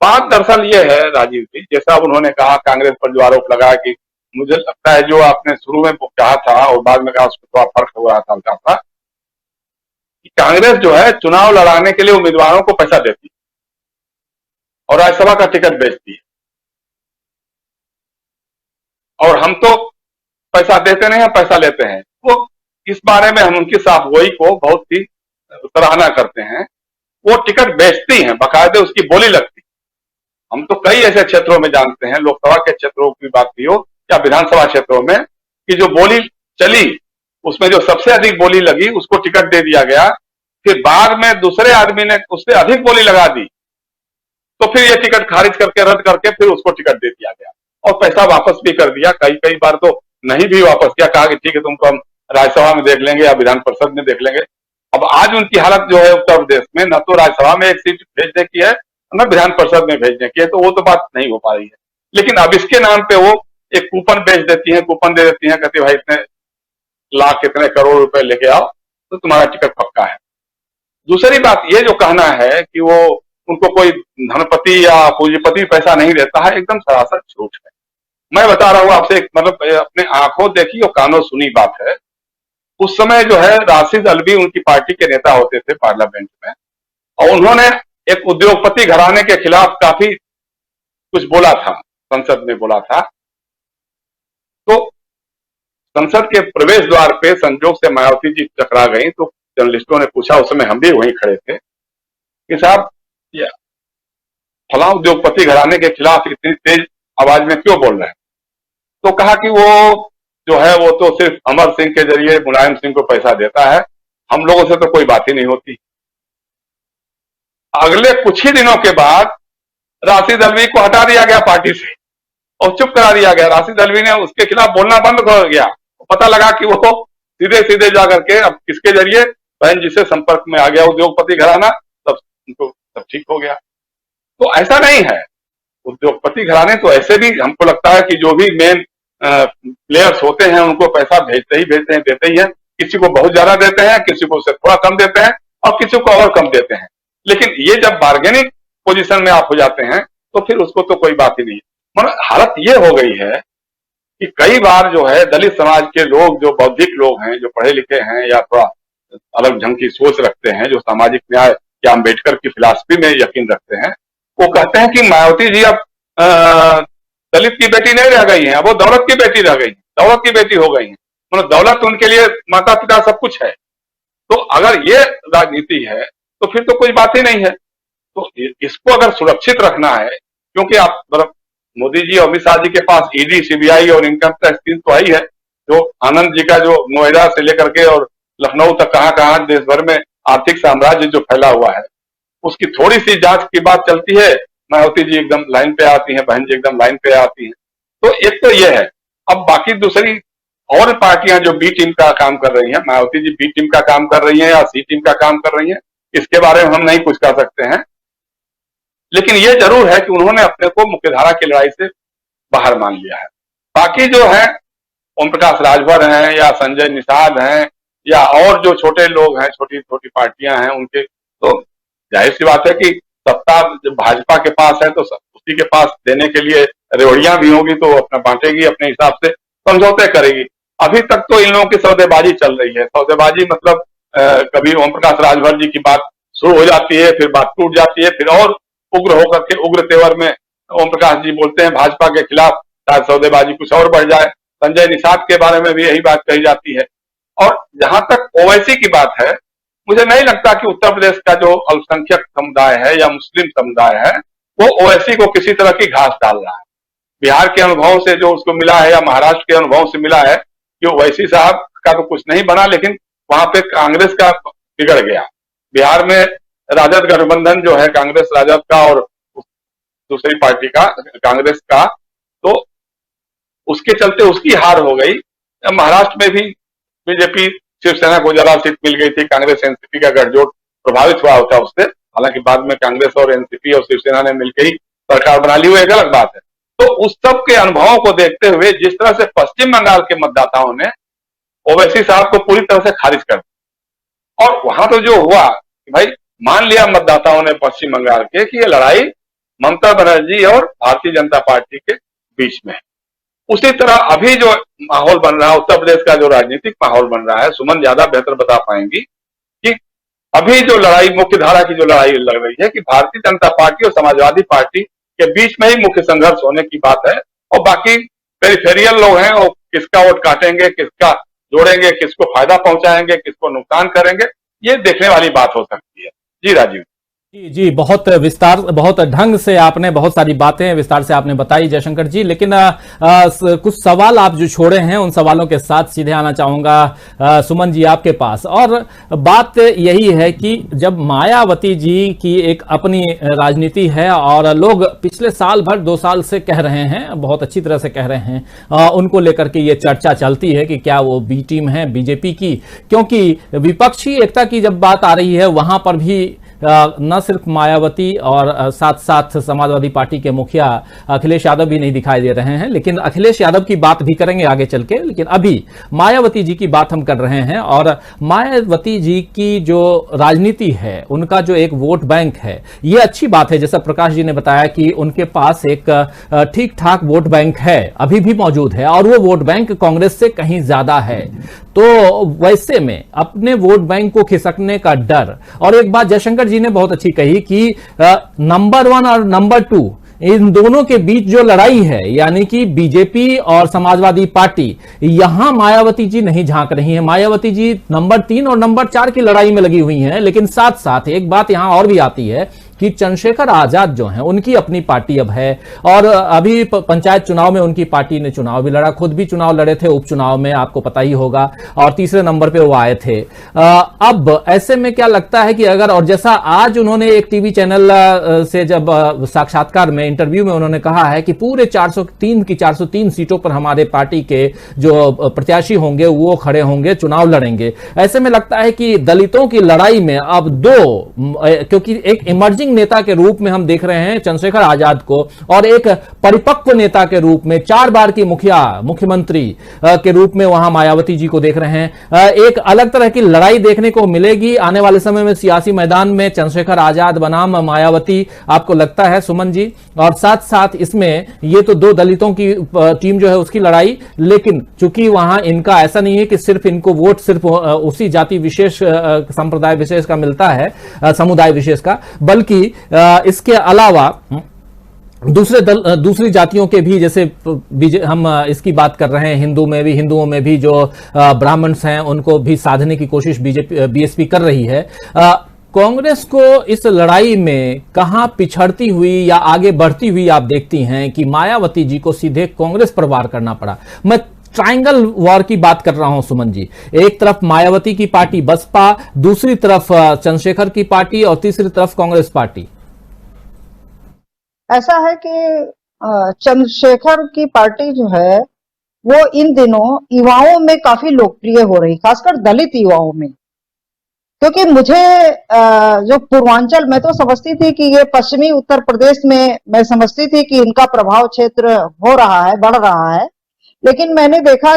बात दरअसल ये है राजीव जी, जैसा उन्होंने कहा कांग्रेस पर जो आरोप लगाया, कि मुझे लगता है जो आपने शुरू में कहा था और बाद में कहा उसमें थोड़ा फर्क हो रहा था हल्का सा, कि कांग्रेस जो है चुनाव लड़ाने के लिए उम्मीदवारों को पैसा देती है और राज्यसभा का टिकट बेचती है, और हम तो पैसा देते नहीं, हम पैसा लेते हैं। वो इस बारे में हम उनकी साफगोई को बहुत ही सराहना करते हैं। वो टिकट बेचती हैं, बाकायदे उसकी बोली लगती है। हम तो कई ऐसे क्षेत्रों में जानते हैं, लोकसभा के क्षेत्रों की बात की हो या विधानसभा क्षेत्रों में, कि जो बोली चली उसमें जो सबसे अधिक बोली लगी उसको टिकट दे दिया गया, फिर बाद में दूसरे आदमी ने उससे अधिक बोली लगा दी, तो फिर ये टिकट खारिज करके, रद्द करके फिर उसको टिकट दे दिया गया और पैसा वापस भी कर दिया। कई बार तो नहीं भी वापस किया, कहा कि ठीक है तुमको हम राज्यसभा में देख लेंगे या विधान परिषद में देख लेंगे। अब आज उनकी हालत जो है उत्तर प्रदेश में, न तो राज्यसभा में एक सीट भेजने की है, न विधान परिषद में भेजने की है, तो वो तो बात नहीं हो पा रही है। लेकिन अब इसके नाम पे वो एक कूपन बेच देती है, कूपन दे देती है, कहती है भाई इतने लाख कितने करोड़ रुपए लेके आओ तो तुम्हारा टिकट पक्का है। दूसरी बात ये जो कहना है कि वो उनको कोई धनपति या पूंजीपति पैसा नहीं देता है, एकदम सरासर झूठ है। मैं बता रहा हूँ आपसे, मतलब अपने आंखों देखी और कानों सुनी बात है। उस समय जो है राशिद अल्वी उनकी पार्टी के नेता होते थे पार्लियामेंट में, और उन्होंने एक उद्योगपति घराने के खिलाफ काफी कुछ बोला था, संसद में बोला था। तो संसद के प्रवेश द्वार पे संजोग से मायावती जी टकरा गई, तो जर्नलिस्टों ने पूछा, उस समय हम भी वहीं खड़े थे, कि साहब फला उद्योगपति घराने के खिलाफ इतनी तेज आवाज में क्यों बोल रहे हैं? तो कहा कि वो जो है वो तो सिर्फ अमर सिंह के जरिए मुलायम सिंह को पैसा देता है, हम लोगों से तो कोई बात ही नहीं होती। अगले कुछ ही दिनों के बाद राशिद अल्वी को हटा दिया गया पार्टी से और चुप करा दिया गया। राशिद अल्वी ने उसके खिलाफ बोलना बंद कर गया। पता लगा कि वो सीधे सीधे जाकर के अब किसके जरिए बहन जी से संपर्क में आ गया उद्योगपति घराना, तब सब ठीक हो गया। तो ऐसा नहीं है, उद्योगपति घराने तो ऐसे भी हमको लगता है कि जो भी मेन प्लेयर्स होते हैं उनको पैसा भेजते ही भेजते हैं, देते ही हैं। किसी को बहुत ज्यादा देते हैं, किसी को उससे थोड़ा कम देते हैं और किसी को और कम देते हैं। लेकिन ये जब बार्गेनिंग पोजीशन में आप हो जाते हैं तो फिर उसको तो कोई बात ही नहीं है। मतलब हालत ये हो गई है कि कई बार जो है दलित समाज के लोग, जो बौद्धिक लोग हैं, जो पढ़े लिखे हैं या थोड़ा अलग ढंग की सोच रखते हैं, जो सामाजिक न्याय या अम्बेडकर की फिलॉसफी में यकीन रखते हैं, वो कहते हैं कि मायावती जी अब दलित की बेटी नहीं रह गई है, अब वो दौलत की बेटी रह गई, दौलत की बेटी हो गई है। मतलब दौलत उनके लिए माता पिता सब कुछ है। तो अगर ये राजनीति है तो फिर तो कोई बात ही नहीं है। तो इसको अगर सुरक्षित रखना है, क्योंकि आप मोदी जी और अमित शाह जी के पास ईडी, सीबीआई और इनकम टैक्स टीम तो आई है, जो आनंद जी का जो नोएडा से लेकर के और लखनऊ तक कहां देश भर में आर्थिक साम्राज्य जो फैला हुआ है, उसकी थोड़ी सी जांच की बात चलती है, मायावती जी एकदम लाइन पे आती हैं, बहन जी एकदम लाइन पे आती हैं। तो एक तो ये है। अब बाकी दूसरी और पार्टियां जो बी टीम का काम कर रही हैं, मायावती जी बी टीम का काम कर रही हैं या सी टीम का काम कर रही हैं, इसके बारे में हम नहीं कुछ कह सकते हैं। लेकिन ये जरूर है कि उन्होंने अपने को मुख्यधारा की लड़ाई से बाहर मान लिया है। बाकी जो है ओम प्रकाश राजभर हैं या संजय निषाद हैं या और जो छोटे लोग हैं, छोटी छोटी पार्टियां हैं, उनके तो जाहिर सी बात है कि सत्ता जब भाजपा के पास है तो उसी के पास देने के लिए रेवड़ियां भी होगी, तो अपना बांटेगी, अपने हिसाब से समझौते करेगी। अभी तक तो इन लोगों की सौदेबाजी चल रही है। सौदेबाजी मतलब कभी ओम प्रकाश राजभर जी की बात शुरू हो जाती है, फिर बात टूट जाती है, फिर और उग्र होकर के उग्र तेवर में ओम प्रकाश जी बोलते हैं भाजपा के खिलाफ, शायद सौदेबाजी कुछ और बढ़ जाए। संजय निषाद के बारे में भी यही बात कही जाती है। और जहां तक ओवैसी की बात है, मुझे नहीं लगता कि उत्तर प्रदेश का जो अल्पसंख्यक समुदाय है या मुस्लिम समुदाय है वो ओवैसी को किसी तरह की घास डाल रहा है। बिहार के अनुभव से जो उसको मिला है या महाराष्ट्र के अनुभव से मिला है कि ओवैसी साहब का तो कुछ नहीं बना, लेकिन वहां पे कांग्रेस का बिगड़ गया। बिहार में राजद गठबंधन जो है, कांग्रेस राजद का और दूसरी पार्टी का कांग्रेस का, तो उसके चलते उसकी हार हो गई। महाराष्ट्र में भी बीजेपी शिवसेना को ज्यादा सीट मिल गई थी, कांग्रेस एनसीपी का गठजोड़ प्रभावित हुआ होता उससे। हालांकि बाद में कांग्रेस और एनसीपी और शिवसेना ने मिलकर ही सरकार बना ली, वो एक अलग बात है। तो उस सब के अनुभवों को देखते हुए जिस तरह से पश्चिम बंगाल के मतदाताओं ने ओवैसी साहब को पूरी तरह से खारिज कर दिया, और वहां तो जो हुआ कि भाई मान लिया मतदाताओं ने पश्चिम बंगाल के कि ये लड़ाई ममता बनर्जी और भारतीय जनता पार्टी के बीच में है। उसी तरह अभी जो माहौल बन रहा है, उत्तर प्रदेश का जो राजनीतिक माहौल बन रहा है, सुमन ज्यादा बेहतर बता पाएंगी कि अभी जो लड़ाई, मुख्य धारा की जो लड़ाई लग रही है कि भारतीय जनता पार्टी और समाजवादी पार्टी के बीच में ही मुख्य संघर्ष होने की बात है, और बाकी पेरिफेरियल लोग हैं वो किसका वोट काटेंगे, किसका जोड़ेंगे, किसको फायदा पहुंचाएंगे, किसको नुकसान करेंगे, ये देखने वाली बात हो सकती है। जी राजीव जी, बहुत विस्तार, बहुत ढंग से आपने बहुत सारी बातें विस्तार से आपने बताई जयशंकर जी। लेकिन कुछ सवाल आप जो छोड़े हैं उन सवालों के साथ सीधे आना चाहूंगा सुमन जी आपके पास। और बात यही है कि जब मायावती जी की एक अपनी राजनीति है और लोग पिछले साल भर 2 साल से कह रहे हैं, बहुत अच्छी तरह से कह रहे हैं, उनको लेकर के ये चर्चा चलती है कि क्या वो बी टीम है बीजेपी की, क्योंकि विपक्षी एकता की जब बात आ रही है वहां पर भी न सिर्फ मायावती और साथ साथ समाजवादी पार्टी के मुखिया अखिलेश यादव भी नहीं दिखाई दे रहे हैं, लेकिन अखिलेश यादव की बात भी करेंगे आगे चल के। लेकिन अभी मायावती जी की बात हम कर रहे हैं, और मायावती जी की जो राजनीति है, उनका जो एक वोट बैंक है, ये अच्छी बात है। जैसा प्रकाश जी ने बताया कि उनके पास एक ठीक ठाक वोट बैंक है, अभी भी मौजूद है, और वो वोट बैंक कांग्रेस से कहीं ज्यादा है। तो वैसे में अपने वोट बैंक को खिसकने का डर, और एक बात जयशंकर जी ने बहुत अच्छी कही कि नंबर 1 और नंबर 2 इन दोनों के बीच जो लड़ाई है, यानी कि बीजेपी और समाजवादी पार्टी, यहां मायावती जी नहीं झांक रही हैं। मायावती जी नंबर 3 और नंबर 4 की लड़ाई में लगी हुई हैं। लेकिन साथ साथ एक बात यहां और भी आती है कि चंद्रशेखर आजाद जो हैं, उनकी अपनी पार्टी अब है, और अभी पंचायत चुनाव में उनकी पार्टी ने चुनाव भी लड़ा, खुद भी चुनाव लड़े थे उपचुनाव में, आपको पता ही होगा, और तीसरे नंबर पे वो आए थे। अब ऐसे में क्या लगता है कि अगर, और जैसा आज उन्होंने एक टीवी चैनल से जब साक्षात्कार में, इंटरव्यू में उन्होंने कहा है कि पूरे 403 सीटों पर हमारे पार्टी के जो प्रत्याशी होंगे वो खड़े होंगे, चुनाव लड़ेंगे। ऐसे में लगता है कि दलितों की लड़ाई में अब क्योंकि एक इमर्जिंग नेता के रूप में हम देख रहे हैं चंद्रशेखर आजाद को, और एक परिपक्व नेता के रूप में 4 बार की मुख्यमंत्री के रूप में वहां मायावती जी को देख रहे हैं। एक अलग तरह की लड़ाई देखने को मिलेगी आने वाले समय में सियासी मैदान में, चंद्रशेखर आजाद बनाम मायावती, आपको लगता है सुमन जी? और साथ साथ इसमें ये तो 2 दलितों की टीम जो है उसकी लड़ाई, लेकिन चूंकि वहां इनका ऐसा नहीं है कि सिर्फ इनको वोट सिर्फ उसी जाति विशेष, संप्रदाय विशेष का मिलता है, समुदाय विशेष का, बल्कि इसके अलावा दूसरी जातियों के भी, जैसे हम इसकी बात कर रहे हैं, हिंदुओं में भी जो ब्राह्मण्स हैं उनको भी साधने की कोशिश बीएसपी कर रही है। कांग्रेस को इस लड़ाई में कहां पिछड़ती हुई या आगे बढ़ती हुई आप देखती हैं कि मायावती जी को सीधे कांग्रेस पर वार करना पड़ा? मैं ट्रायंगल वॉर की बात कर रहा हूं सुमन जी। एक तरफ मायावती की पार्टी बसपा, दूसरी तरफ चंद्रशेखर की पार्टी, और तीसरी तरफ कांग्रेस पार्टी। ऐसा है कि चंद्रशेखर की पार्टी जो है वो इन दिनों युवाओं में काफी लोकप्रिय हो रही, खासकर दलित युवाओं में। क्योंकि मुझे जो पूर्वांचल, मैं तो समझती थी कि ये पश्चिमी उत्तर प्रदेश में, मैं समझती थी कि इनका प्रभाव क्षेत्र हो रहा है, बढ़ रहा है। लेकिन मैंने देखा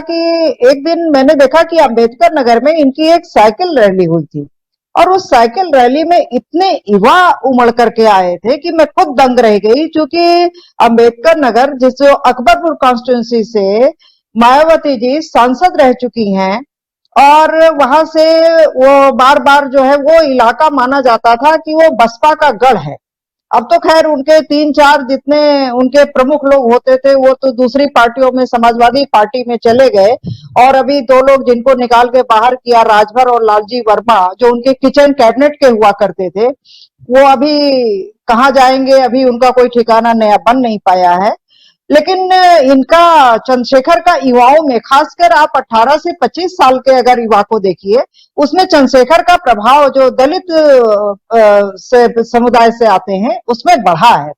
कि अंबेडकर नगर में इनकी एक साइकिल रैली हुई थी, और उस साइकिल रैली में इतने युवा उमड़ करके आए थे कि मैं खुद दंग रह गई। क्योंकि अंबेडकर नगर, जो अकबरपुर कॉन्स्टिट्यूंसी से मायावती जी सांसद रह चुकी हैं, और वहां से वो बार बार जो है वो इलाका माना जाता था कि वो बसपा का गढ़ है। अब तो खैर उनके 3-4 जितने उनके प्रमुख लोग होते थे वो तो दूसरी पार्टियों में, समाजवादी पार्टी में चले गए, और अभी 2 लोग जिनको निकाल के बाहर किया, राजभर और लालजी वर्मा, जो उनके किचन कैबिनेट के हुआ करते थे, वो अभी कहाँ जाएंगे, अभी उनका कोई ठिकाना नया बन नहीं पाया है। लेकिन इनका, चंद्रशेखर का युवाओं में, खासकर आप 18 से 25 साल के अगर युवा को देखिए, उसमें चंद्रशेखर का प्रभाव जो दलित समुदाय से आते हैं उसमें बढ़ा है।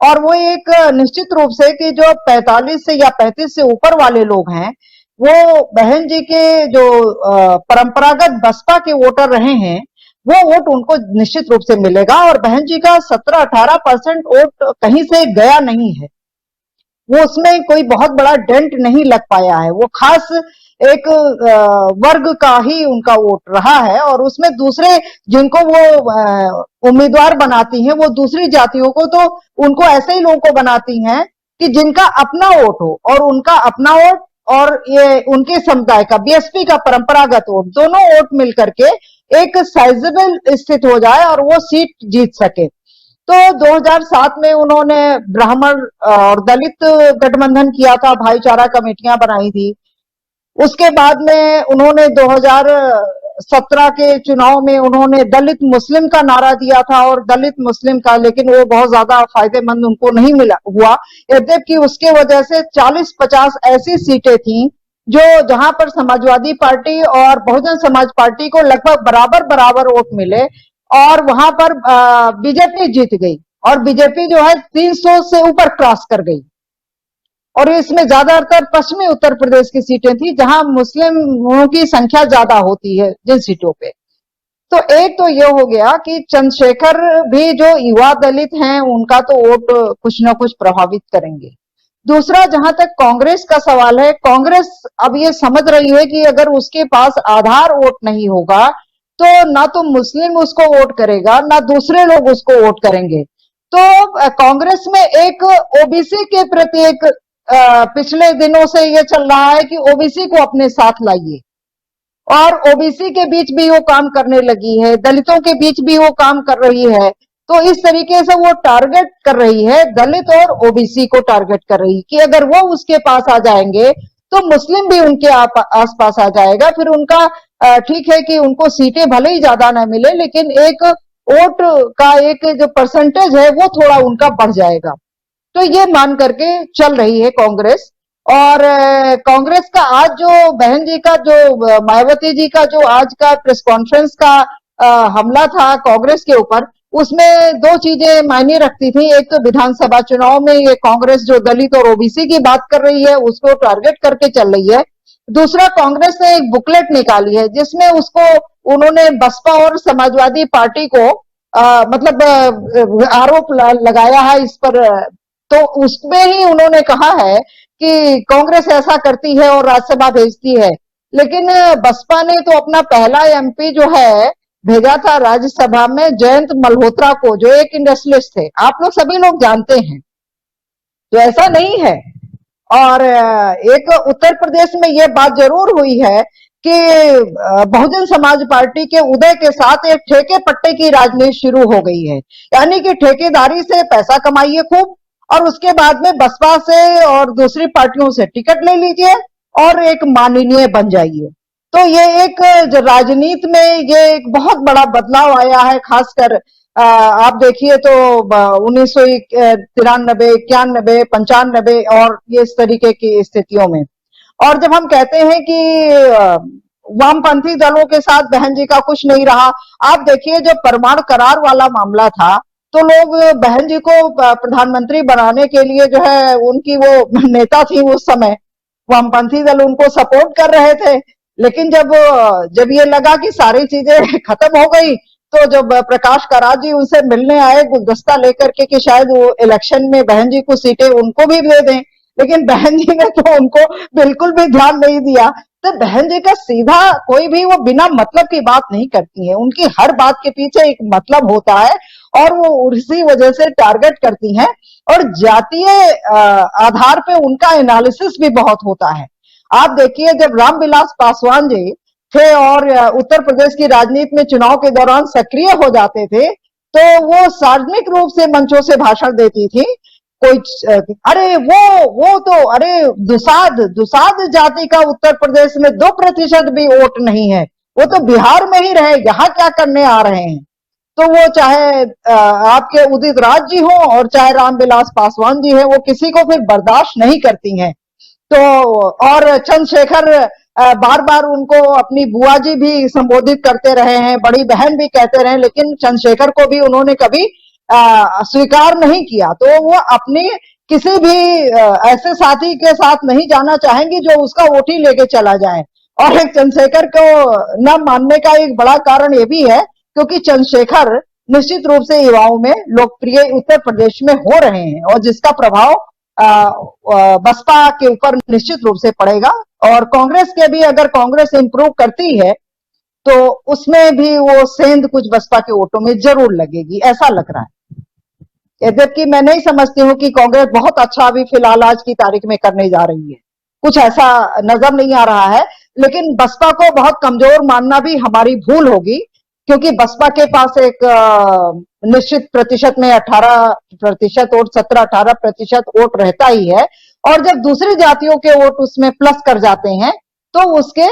और वो एक निश्चित रूप से कि जो 45 से या 35 से ऊपर वाले लोग हैं, वो बहन जी के जो परंपरागत बसपा के वोटर रहे हैं, वो वोट उनको निश्चित रूप से मिलेगा। और बहन जी का 17-18% वोट कहीं से गया नहीं है, वो उसमें कोई बहुत बड़ा डेंट नहीं लग पाया है। वो खास एक वर्ग का ही उनका वोट रहा है, और उसमें दूसरे जिनको वो उम्मीदवार बनाती हैं, वो दूसरी जातियों को तो उनको ऐसे ही लोगों को बनाती हैं कि जिनका अपना वोट हो, और उनका अपना वोट और ये उनके समुदाय का, बीएसपी का परंपरागत वोट, दोनों वोट मिलकर के एक साइजेबल स्थित हो जाए और वो सीट जीत सके। तो 2007 में उन्होंने ब्राह्मण और दलित गठबंधन किया था, भाईचारा कमेटियां बनाई थी। उसके बाद में उन्होंने 2017 के चुनाव में उन्होंने दलित मुस्लिम का नारा दिया था, और दलित मुस्लिम का, लेकिन वो बहुत ज्यादा फायदेमंद उनको नहीं हुआ, यद्यपि उसके वजह से 40-50 ऐसी सीटें थी जो जहां पर समाजवादी पार्टी और बहुजन समाज पार्टी को लगभग बराबर वोट मिले, और वहां पर बीजेपी जीत गई, और बीजेपी जो है 300 से ऊपर क्रॉस कर गई। और इसमें ज्यादातर पश्चिमी उत्तर प्रदेश की सीटें थी, जहां मुस्लिमों की संख्या ज्यादा होती है जिन सीटों पे। तो एक तो ये हो गया कि चंद्रशेखर भी जो युवा दलित हैं उनका तो वोट कुछ ना कुछ प्रभावित करेंगे। दूसरा, जहां तक कांग्रेस का सवाल है, कांग्रेस अब ये समझ रही है कि अगर उसके पास आधार वोट नहीं होगा तो ना तो मुस्लिम उसको वोट करेगा ना दूसरे लोग उसको वोट करेंगे। तो कांग्रेस में एक ओबीसी के प्रति एक पिछले दिनों से ये चल रहा है कि ओबीसी को अपने साथ लाइए, और ओबीसी के बीच भी वो काम करने लगी है, दलितों के बीच भी वो काम कर रही है। तो इस तरीके से वो टारगेट कर रही है, दलित और ओबीसी को टारगेट कर रही कि अगर वो उसके पास आ जाएंगे तो मुस्लिम भी उनके आसपास आ जाएगा। फिर उनका ठीक है कि उनको सीटें भले ही ज्यादा ना मिले, लेकिन एक वोट का एक जो परसेंटेज है वो थोड़ा उनका बढ़ जाएगा। तो ये मान करके चल रही है कांग्रेस। और कांग्रेस का आज जो बहन जी का, जो मायावती जी का जो आज का प्रेस कॉन्फ्रेंस का हमला था कांग्रेस के ऊपर, उसमें दो चीजें मायने रखती थी। एक तो विधानसभा चुनाव में ये कांग्रेस जो दलित और ओबीसी की बात कर रही है उसको टारगेट करके चल रही है। दूसरा, कांग्रेस ने एक बुकलेट निकाली है जिसमें उसको उन्होंने बसपा और समाजवादी पार्टी को मतलब आरोप लगाया है इस पर। तो उसमें ही उन्होंने कहा है कि कांग्रेस ऐसा करती है और राज्यसभा भेजती है, लेकिन बसपा ने तो अपना पहला एमपी जो है भेजा था राज्यसभा में जयंत मल्होत्रा को, जो एक इंडस्ट्रियलिस्ट थे, आप लोग सभी लोग जानते हैं। तो ऐसा नहीं है। और एक उत्तर प्रदेश में यह बात जरूर हुई है कि बहुजन समाज पार्टी के उदय के साथ एक ठेके पट्टे की राजनीति शुरू हो गई है, यानी कि ठेकेदारी से पैसा कमाइए खूब और उसके बाद में बसपा से और दूसरी पार्टियों से टिकट ले लीजिए और एक माननीय बन जाइए। तो ये एक राजनीति में ये एक बहुत बड़ा बदलाव आया है। खासकर आप देखिए तो 1993, 91, 95 और ये इस तरीके की स्थितियों में। और जब हम कहते हैं कि वामपंथी दलों के साथ बहन जी का कुछ नहीं रहा, आप देखिए जब परमाणु करार वाला मामला था तो लोग बहन जी को प्रधानमंत्री बनाने के लिए जो है उनकी वो नेता थी उस समय, वामपंथी दल उनको सपोर्ट कर रहे थे। लेकिन जब ये लगा कि सारी चीजें खत्म हो गई तो जब प्रकाश करात जी उनसे मिलने आए गुलदस्ता लेकर के कि शायद वो इलेक्शन में बहन जी को सीटें उनको भी दे दें, लेकिन बहन जी ने तो उनको बिल्कुल भी ध्यान नहीं दिया। तो बहन जी का सीधा कोई भी वो बिना मतलब की बात नहीं करती है, उनकी हर बात के पीछे एक मतलब होता है और वो उसी वजह से टारगेट करती हैं। और जातीय आधार पे उनका एनालिसिस भी बहुत होता है। आप देखिए जब रामविलास पासवान जी थे और उत्तर प्रदेश की राजनीति में चुनाव के दौरान सक्रिय हो जाते थे तो वो सार्वजनिक रूप से मंचों से भाषण देती थी। कोई अरे वो तो अरे दुसाध जाति का उत्तर प्रदेश में 2% भी वोट नहीं है, वो तो बिहार में ही रहे, यहाँ क्या करने आ रहे हैं। तो वो चाहे आपके उदित राज जी हो और चाहे रामविलास पासवान जी है, वो किसी को फिर बर्दाश्त नहीं करती हैं। तो और चंद्रशेखर बार बार उनको अपनी बुआ जी भी संबोधित करते रहे हैं, बड़ी बहन भी कहते रहे, लेकिन चंद्रशेखर को भी उन्होंने कभी स्वीकार नहीं किया। तो वो अपनी किसी भी ऐसे साथी के साथ नहीं जाना चाहेंगी जो उसका वोट ही लेके चला जाए। और एक चंद्रशेखर को न मानने का एक बड़ा कारण ये भी है क्योंकि चंद्रशेखर निश्चित रूप से युवाओं में लोकप्रिय उत्तर प्रदेश में हो रहे हैं और जिसका प्रभाव बसपा के ऊपर निश्चित रूप से पड़ेगा। और कांग्रेस के भी अगर कांग्रेस इंप्रूव करती है तो उसमें भी वो सेंध कुछ बसपा के वोटों में जरूर लगेगी, ऐसा लग रहा है। जबकि मैं नहीं समझती हूँ कि कांग्रेस बहुत अच्छा अभी फिलहाल आज की तारीख में करने जा रही है, कुछ ऐसा नजर नहीं आ रहा है। लेकिन बसपा को बहुत कमजोर मानना भी हमारी भूल होगी क्योंकि बसपा के पास एक निश्चित प्रतिशत में 18% वोट, 17-18% वोट रहता ही है। और जब दूसरी जातियों के वोट उसमें प्लस कर जाते हैं तो उसके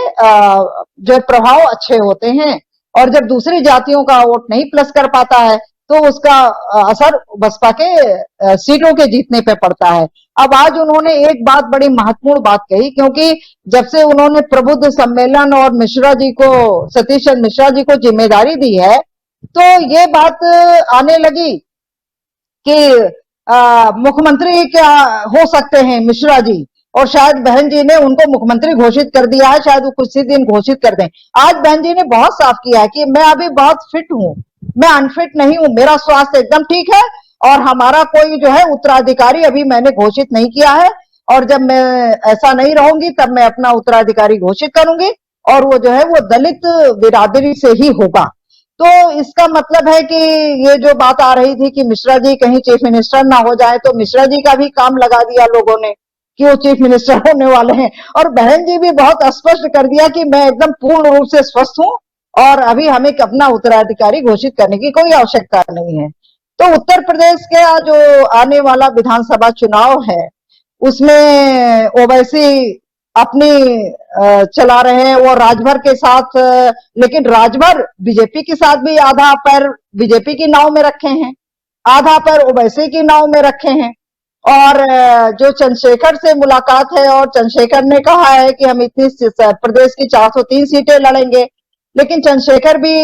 जो प्रभाव अच्छे होते हैं, और जब दूसरी जातियों का वोट नहीं प्लस कर पाता है तो उसका असर बसपा के सीटों के जीतने पे पड़ता है। अब आज उन्होंने एक बात बड़ी महत्वपूर्ण बात कही क्योंकि जब से उन्होंने प्रबुद्ध सम्मेलन और मिश्रा जी को, सतीश चंद्र मिश्रा जी को जिम्मेदारी दी है तो ये बात आने लगी कि मुख्यमंत्री क्या हो सकते हैं मिश्रा जी, और शायद बहन जी ने उनको मुख्यमंत्री घोषित कर दिया है, शायद वो कुछ ही दिन घोषित कर दें। आज बहन जी ने बहुत साफ किया है कि मैं अभी बहुत फिट हूं, मैं अनफिट नहीं हूं, मेरा स्वास्थ्य एकदम ठीक है और हमारा कोई जो है उत्तराधिकारी अभी मैंने घोषित नहीं किया है, और जब मैं ऐसा नहीं रहूंगी तब मैं अपना उत्तराधिकारी घोषित करूंगी और वो जो है वो दलित बिरादरी से ही होगा। तो इसका मतलब है कि ये जो बात आ रही थी कि मिश्रा जी कहीं चीफ मिनिस्टर ना हो जाए, तो मिश्रा जी का भी काम लगा दिया लोगों ने कि वो चीफ मिनिस्टर होने वाले हैं, और बहन जी भी बहुत स्पष्ट कर दिया कि मैं एकदम पूर्ण रूप से स्वस्थ हूं और अभी हमें अपना उत्तराधिकारी घोषित करने की कोई आवश्यकता नहीं है। तो उत्तर प्रदेश का जो आने वाला विधानसभा चुनाव है उसमें ओवैसी अपनी चला रहे हैं वो राजभर के साथ, लेकिन राजभर बीजेपी के साथ भी आधा पैर बीजेपी की नाव में रखे हैं, आधा पैर ओवैसी की नाव में रखे हैं। और जो चंद्रशेखर से मुलाकात है और चंद्रशेखर ने कहा है कि हम इतनी प्रदेश की 403 सीटें लड़ेंगे, लेकिन चंद्रशेखर भी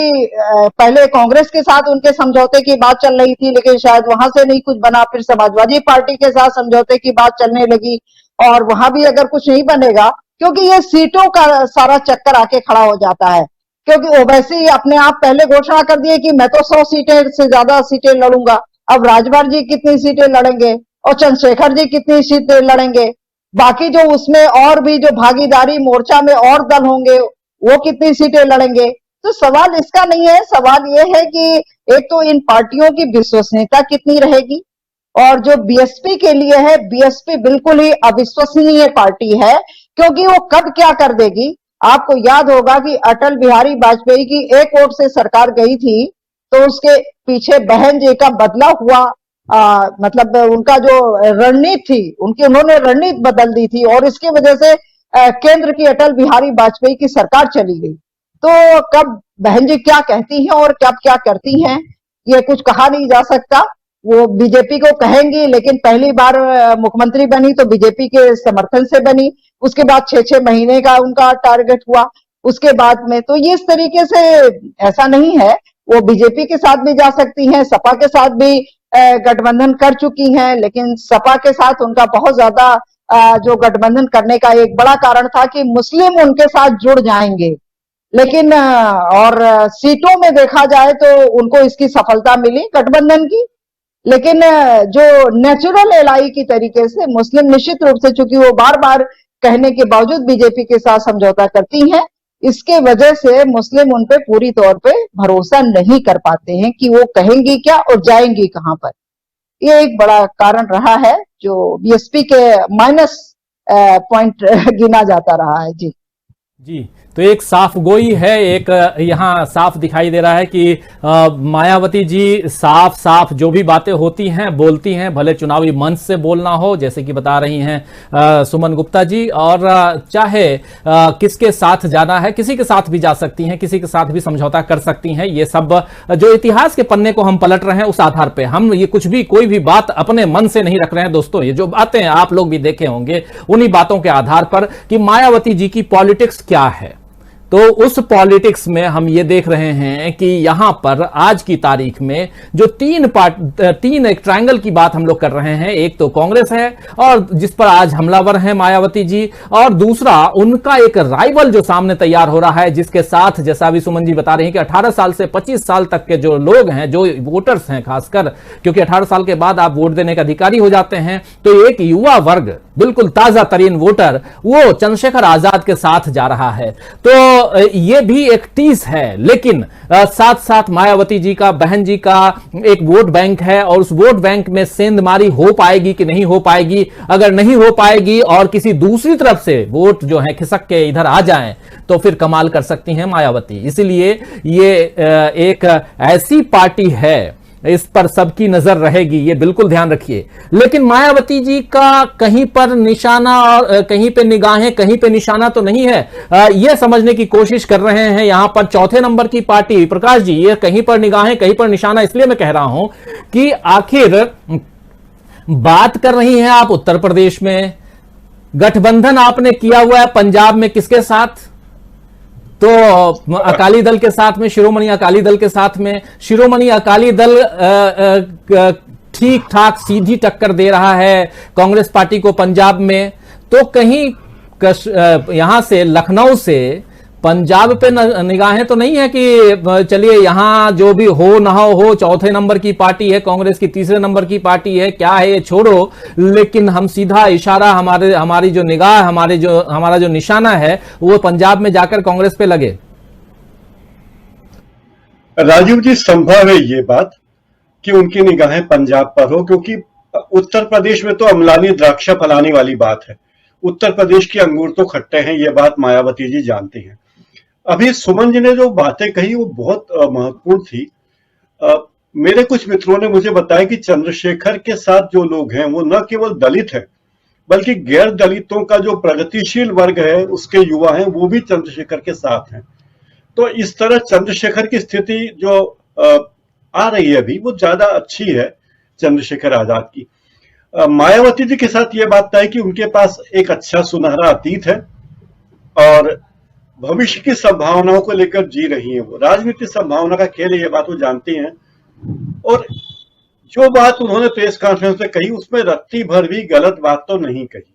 पहले कांग्रेस के साथ उनके समझौते की बात चल रही थी, लेकिन शायद वहां से नहीं कुछ बना, फिर समाजवादी पार्टी के साथ समझौते की बात चलने लगी और वहां भी अगर कुछ नहीं बनेगा, क्योंकि ये सीटों का सारा चक्कर आके खड़ा हो जाता है। क्योंकि ओवैसी अपने आप पहले घोषणा कर दिए कि मैं तो 100 सीटें से ज्यादा सीटें लड़ूंगा, अब राजभर जी कितनी सीटें लड़ेंगे और चंद्रशेखर जी कितनी सीटें लड़ेंगे, बाकी जो उसमें और भी जो भागीदारी मोर्चा में और दल होंगे वो कितनी सीटें लड़ेंगे। तो सवाल इसका नहीं है, सवाल ये है कि एक तो इन पार्टियों की विश्वसनीयता कितनी रहेगी, और जो बीएसपी के लिए है, बीएसपी बिल्कुल ही अविश्वसनीय पार्टी है, क्योंकि वो कब क्या कर देगी। आपको याद होगा कि अटल बिहारी वाजपेयी की एक वोट से सरकार गई थी, तो उसके पीछे बहन जी का बदला हुआ, मतलब उनका जो रणनीति थी उन्होंने रणनीति बदल दी थी और इसकी वजह से केंद्र की अटल बिहारी वाजपेयी की सरकार चली गई। तो कब बहन जी क्या कहती हैं और कब क्या करती हैं ये कुछ कहा नहीं जा सकता। वो बीजेपी को कहेंगी, लेकिन पहली बार मुख्यमंत्री बनी तो बीजेपी के समर्थन से बनी, उसके बाद 6-6 महीने का उनका टारगेट हुआ, उसके बाद में तो ये इस तरीके से ऐसा नहीं है। वो बीजेपी के साथ भी जा सकती हैं, सपा के साथ भी गठबंधन कर चुकी हैं, लेकिन सपा के साथ उनका बहुत ज्यादा जो गठबंधन करने का एक बड़ा कारण था कि मुस्लिम उनके साथ जुड़ जाएंगे, लेकिन और सीटों में देखा जाए तो उनको इसकी सफलता मिली गठबंधन की, लेकिन जो नेचुरल एलाई की तरीके से मुस्लिम निश्चित रूप से, चूंकि वो बार बार कहने के बावजूद बीजेपी के साथ समझौता करती हैं, इसके वजह से मुस्लिम उन पे पूरी तौर पे भरोसा नहीं कर पाते हैं कि वो कहेंगी क्या और जाएंगी कहां पर। ये एक बड़ा कारण रहा है जो बीएसपी के माइनस पॉइंट गिना जाता रहा है। जी जी, तो एक साफ गोई है, एक यहाँ साफ दिखाई दे रहा है कि मायावती जी साफ साफ जो भी बातें होती हैं बोलती हैं, भले चुनावी मंच से बोलना हो, जैसे कि बता रही हैं सुमन गुप्ता जी, और चाहे किसके साथ जाना है, किसी के साथ भी जा सकती हैं, किसी के साथ भी समझौता कर सकती हैं। ये सब जो इतिहास के पन्ने को हम पलट रहे हैं उस आधार पर हम ये कुछ भी कोई भी बात अपने मन से नहीं रख रहे हैं दोस्तों। ये जो बातें आप लोग भी देखे होंगे उन्हीं बातों के आधार पर कि मायावती जी की पॉलिटिक्स क्या है, तो उस पॉलिटिक्स में हम ये देख रहे हैं कि यहां पर आज की तारीख में जो तीन एक ट्रायंगल की बात हम लोग कर रहे हैं। एक तो कांग्रेस है और जिस पर आज हमलावर हैं मायावती जी, और दूसरा उनका एक राइवल जो सामने तैयार हो रहा है, जिसके साथ जैसा अभी सुमन जी बता रही हैं कि 18 साल से 25 साल तक के जो लोग हैं, जो वोटर्स हैं खासकर, क्योंकि 18 साल के बाद आप वोट देने के अधिकारी हो जाते हैं, तो एक युवा वर्ग बिल्कुल ताजा तरीन वोटर वो चंद्रशेखर आजाद के साथ जा रहा है। तो ये भी एक टीस है, लेकिन साथ साथ मायावती जी का, बहन जी का एक वोट बैंक है, और उस वोट बैंक में सेंधमारी हो पाएगी कि नहीं हो पाएगी। अगर नहीं हो पाएगी और किसी दूसरी तरफ से वोट जो है खिसक के इधर आ जाएं तो फिर कमाल कर सकती हैं मायावती। इसलिए ये एक ऐसी पार्टी है, इस पर सबकी नजर रहेगी, ये बिल्कुल ध्यान रखिए। लेकिन मायावती जी का कहीं पर निशाना और कहीं पे निगाहें, कहीं पे निशाना तो नहीं है। ये समझने की कोशिश कर रहे हैं यहां पर चौथे नंबर की पार्टी प्रकाश जी, ये कहीं पर निगाहें कहीं पर निशाना इसलिए मैं कह रहा हूं कि आखिर बात कर रही हैं आप उत्तर प्रदेश में, गठबंधन आपने किया हुआ है पंजाब में किसके साथ, तो अकाली दल के साथ में, शिरोमणि अकाली दल के साथ में। शिरोमणि अकाली दल ठीक ठाक सीधी टक्कर दे रहा है कांग्रेस पार्टी को पंजाब में, तो कहीं यहां से लखनऊ से पंजाब पे निगाहें तो नहीं है कि चलिए यहां जो भी हो ना हो, चौथे नंबर की पार्टी है कांग्रेस की, तीसरे नंबर की पार्टी है, क्या है ये छोड़ो, लेकिन हम सीधा इशारा हमारी जो निगाह, हमारा जो निशाना है वो पंजाब में जाकर कांग्रेस पे लगे। राजीव जी, संभव है ये बात कि उनकी निगाहें पंजाब पर हो, क्योंकि उत्तर प्रदेश में तो अम्लानी द्राक्षा फलाने वाली बात है। उत्तर प्रदेश के अंगूर तो खट्टे हैं, ये बात मायावती जी जानती हैं। अभी सुमन जी ने जो बातें कही वो बहुत महत्वपूर्ण थी। मेरे कुछ मित्रों ने मुझे बताया कि चंद्रशेखर के साथ जो लोग हैं वो न केवल दलित हैं, बल्कि गैर दलितों का जो प्रगतिशील वर्ग है उसके युवा हैं वो भी चंद्रशेखर के साथ हैं। तो इस तरह चंद्रशेखर की स्थिति जो आ रही है अभी वो ज्यादा अच्छी है चंद्रशेखर आजाद की। मायावती जी के साथ ये बात तय कि उनके पास एक अच्छा सुनहरा अतीत है और भविष्य की संभावनाओं को लेकर जी रही हैं। वो राजनीतिक संभावना का खेल है, ये बात वो जानती हैं। और जो बात उन्होंने प्रेस कॉन्फ्रेंस में कही उसमें रत्ती भर भी गलत बात तो नहीं कही।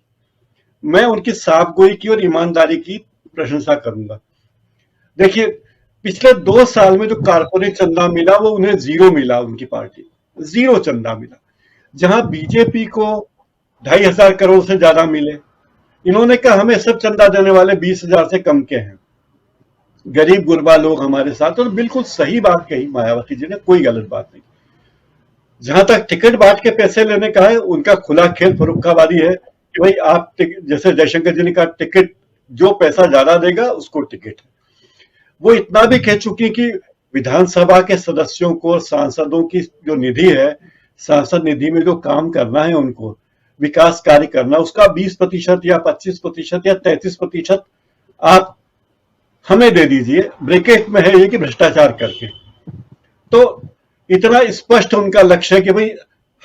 मैं उनकी साफगोई की और ईमानदारी की प्रशंसा करूंगा। देखिए, पिछले 2 साल में जो कारपोरेट चंदा मिला वो उन्हें 0 मिला, उनकी पार्टी 0 चंदा मिला, जहां बीजेपी को 2,500 करोड़ से ज्यादा मिले। इन्होंने कहा हमें सब चंदा देने वाले 20,000 से कम के हैं, गरीब गुरबा लोग हमारे साथ। और बिल्कुल सही बात कही मायावती जी ने, कोई गलत बात नहीं। जहां तक टिकट बांट के पैसे लेने का है, उनका खुला खेल फरुखाबादी है कि भाई आप जैसे जयशंकर जी ने कहा, टिकट जो पैसा ज्यादा देगा उसको टिकट है। वो इतना भी कह चुकी कि विधानसभा के सदस्यों को, सांसदों की जो निधि है, सांसद निधि में जो काम करना है उनको, विकास कार्य करना, उसका 20% या 25% या 33% आप हमें दे दीजिए। ब्रैकेट में है ये कि भ्रष्टाचार करके। तो इतना स्पष्ट उनका लक्ष्य है कि भाई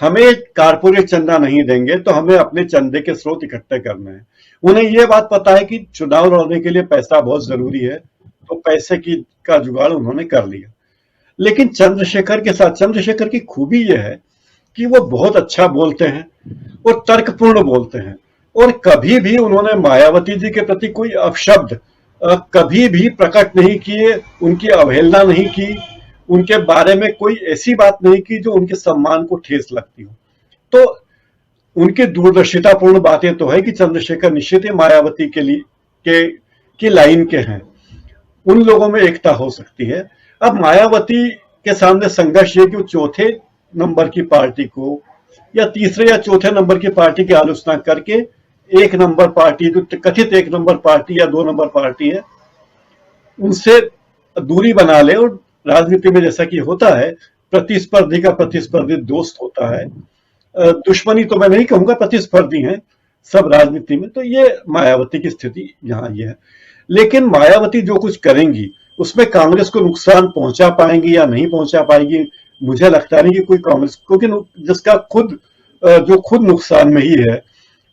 हमें कारपोरेट चंदा नहीं देंगे तो हमें अपने चंदे के स्रोत इकट्ठे करने हैं। उन्हें यह बात पता है कि चुनाव लड़ने के लिए पैसा बहुत जरूरी है, तो पैसे का जुगाड़ उन्होंने कर लिया। लेकिन चंद्रशेखर के साथ, चंद्रशेखर की खूबी यह है कि वो बहुत अच्छा बोलते हैं और तर्कपूर्ण बोलते हैं, और कभी भी उन्होंने मायावती जी के प्रति कोई अपशब्द कभी भी प्रकट नहीं किए, उनकी अवहेलना नहीं की, उनके बारे में कोई ऐसी बात नहीं की जो उनके सम्मान को ठेस लगती हो। तो उनकी दूरदर्शितापूर्ण बातें तो है कि चंद्रशेखर निश्चित ही मायावती के लिए की लाइन के हैं, उन लोगों में एकता हो सकती है। अब मायावती के सामने संघर्ष ये कि वो चौथे नंबर की पार्टी को या तीसरे या चौथे नंबर की पार्टी की आलोचना करके एक नंबर पार्टी, जो कथित 1 नंबर पार्टी या 2 नंबर पार्टी है, उनसे दूरी बना ले। और राजनीति में जैसा कि होता है, प्रतिस्पर्धी का प्रतिस्पर्धी दोस्त होता है। दुश्मनी तो मैं नहीं कहूंगा, प्रतिस्पर्धी हैं सब राजनीति में। तो ये मायावती की स्थिति यहाँ ये है। लेकिन मायावती जो कुछ करेंगी उसमें कांग्रेस को नुकसान पहुंचा पाएंगी या नहीं पहुंचा पाएंगी, मुझे लगता नहीं कि कोई कांग्रेस, क्योंकि जिसका जो खुद नुकसान में ही है।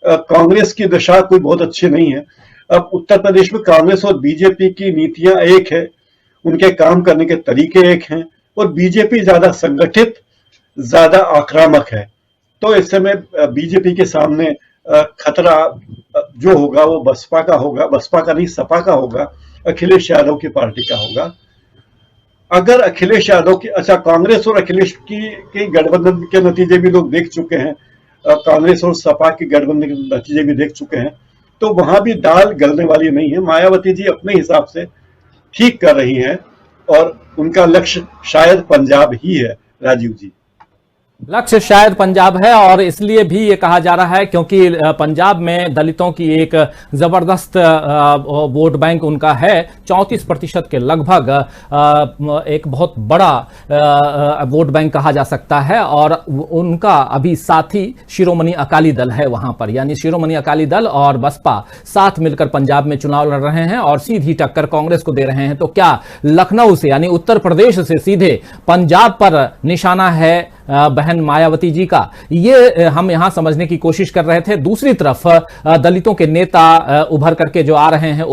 कांग्रेस की दशा कोई बहुत अच्छी नहीं है। अब उत्तर प्रदेश में कांग्रेस और बीजेपी की नीतियां एक है, उनके काम करने के तरीके एक हैं, और बीजेपी ज्यादा संगठित, ज्यादा आक्रामक है। तो ऐसे में बीजेपी के सामने खतरा जो होगा वो बसपा का होगा, बसपा का नहीं सपा का होगा, अखिलेश यादव की पार्टी का होगा। अगर अखिलेश यादव की, अच्छा, कांग्रेस और अखिलेश की गठबंधन के नतीजे भी लोग देख चुके हैं, कांग्रेस और सपा की गठबंधन के नतीजे भी देख चुके हैं, तो वहां भी दाल गलने वाली नहीं है। मायावती जी अपने हिसाब से ठीक कर रही हैं और उनका लक्ष्य शायद पंजाब ही है। राजीव जी, लक्ष्य शायद पंजाब है, और इसलिए भी ये कहा जा रहा है क्योंकि पंजाब में दलितों की एक जबरदस्त वोट बैंक उनका है, 34% के लगभग, एक बहुत बड़ा वोट बैंक कहा जा सकता है। और उनका अभी साथी शिरोमणि अकाली दल है वहां पर, यानी शिरोमणि अकाली दल और बसपा साथ मिलकर पंजाब में चुनाव लड़ रहे हैं और सीधी टक्कर कांग्रेस को दे रहे हैं। तो क्या लखनऊ से, यानी उत्तर प्रदेश से सीधे पंजाब पर निशाना है बहन मायावती जी का, ये हम यहां समझने की कोशिश कर रहे थे। दूसरी तरफ दलितों के नेता उभर करके जो आ रहे हैं,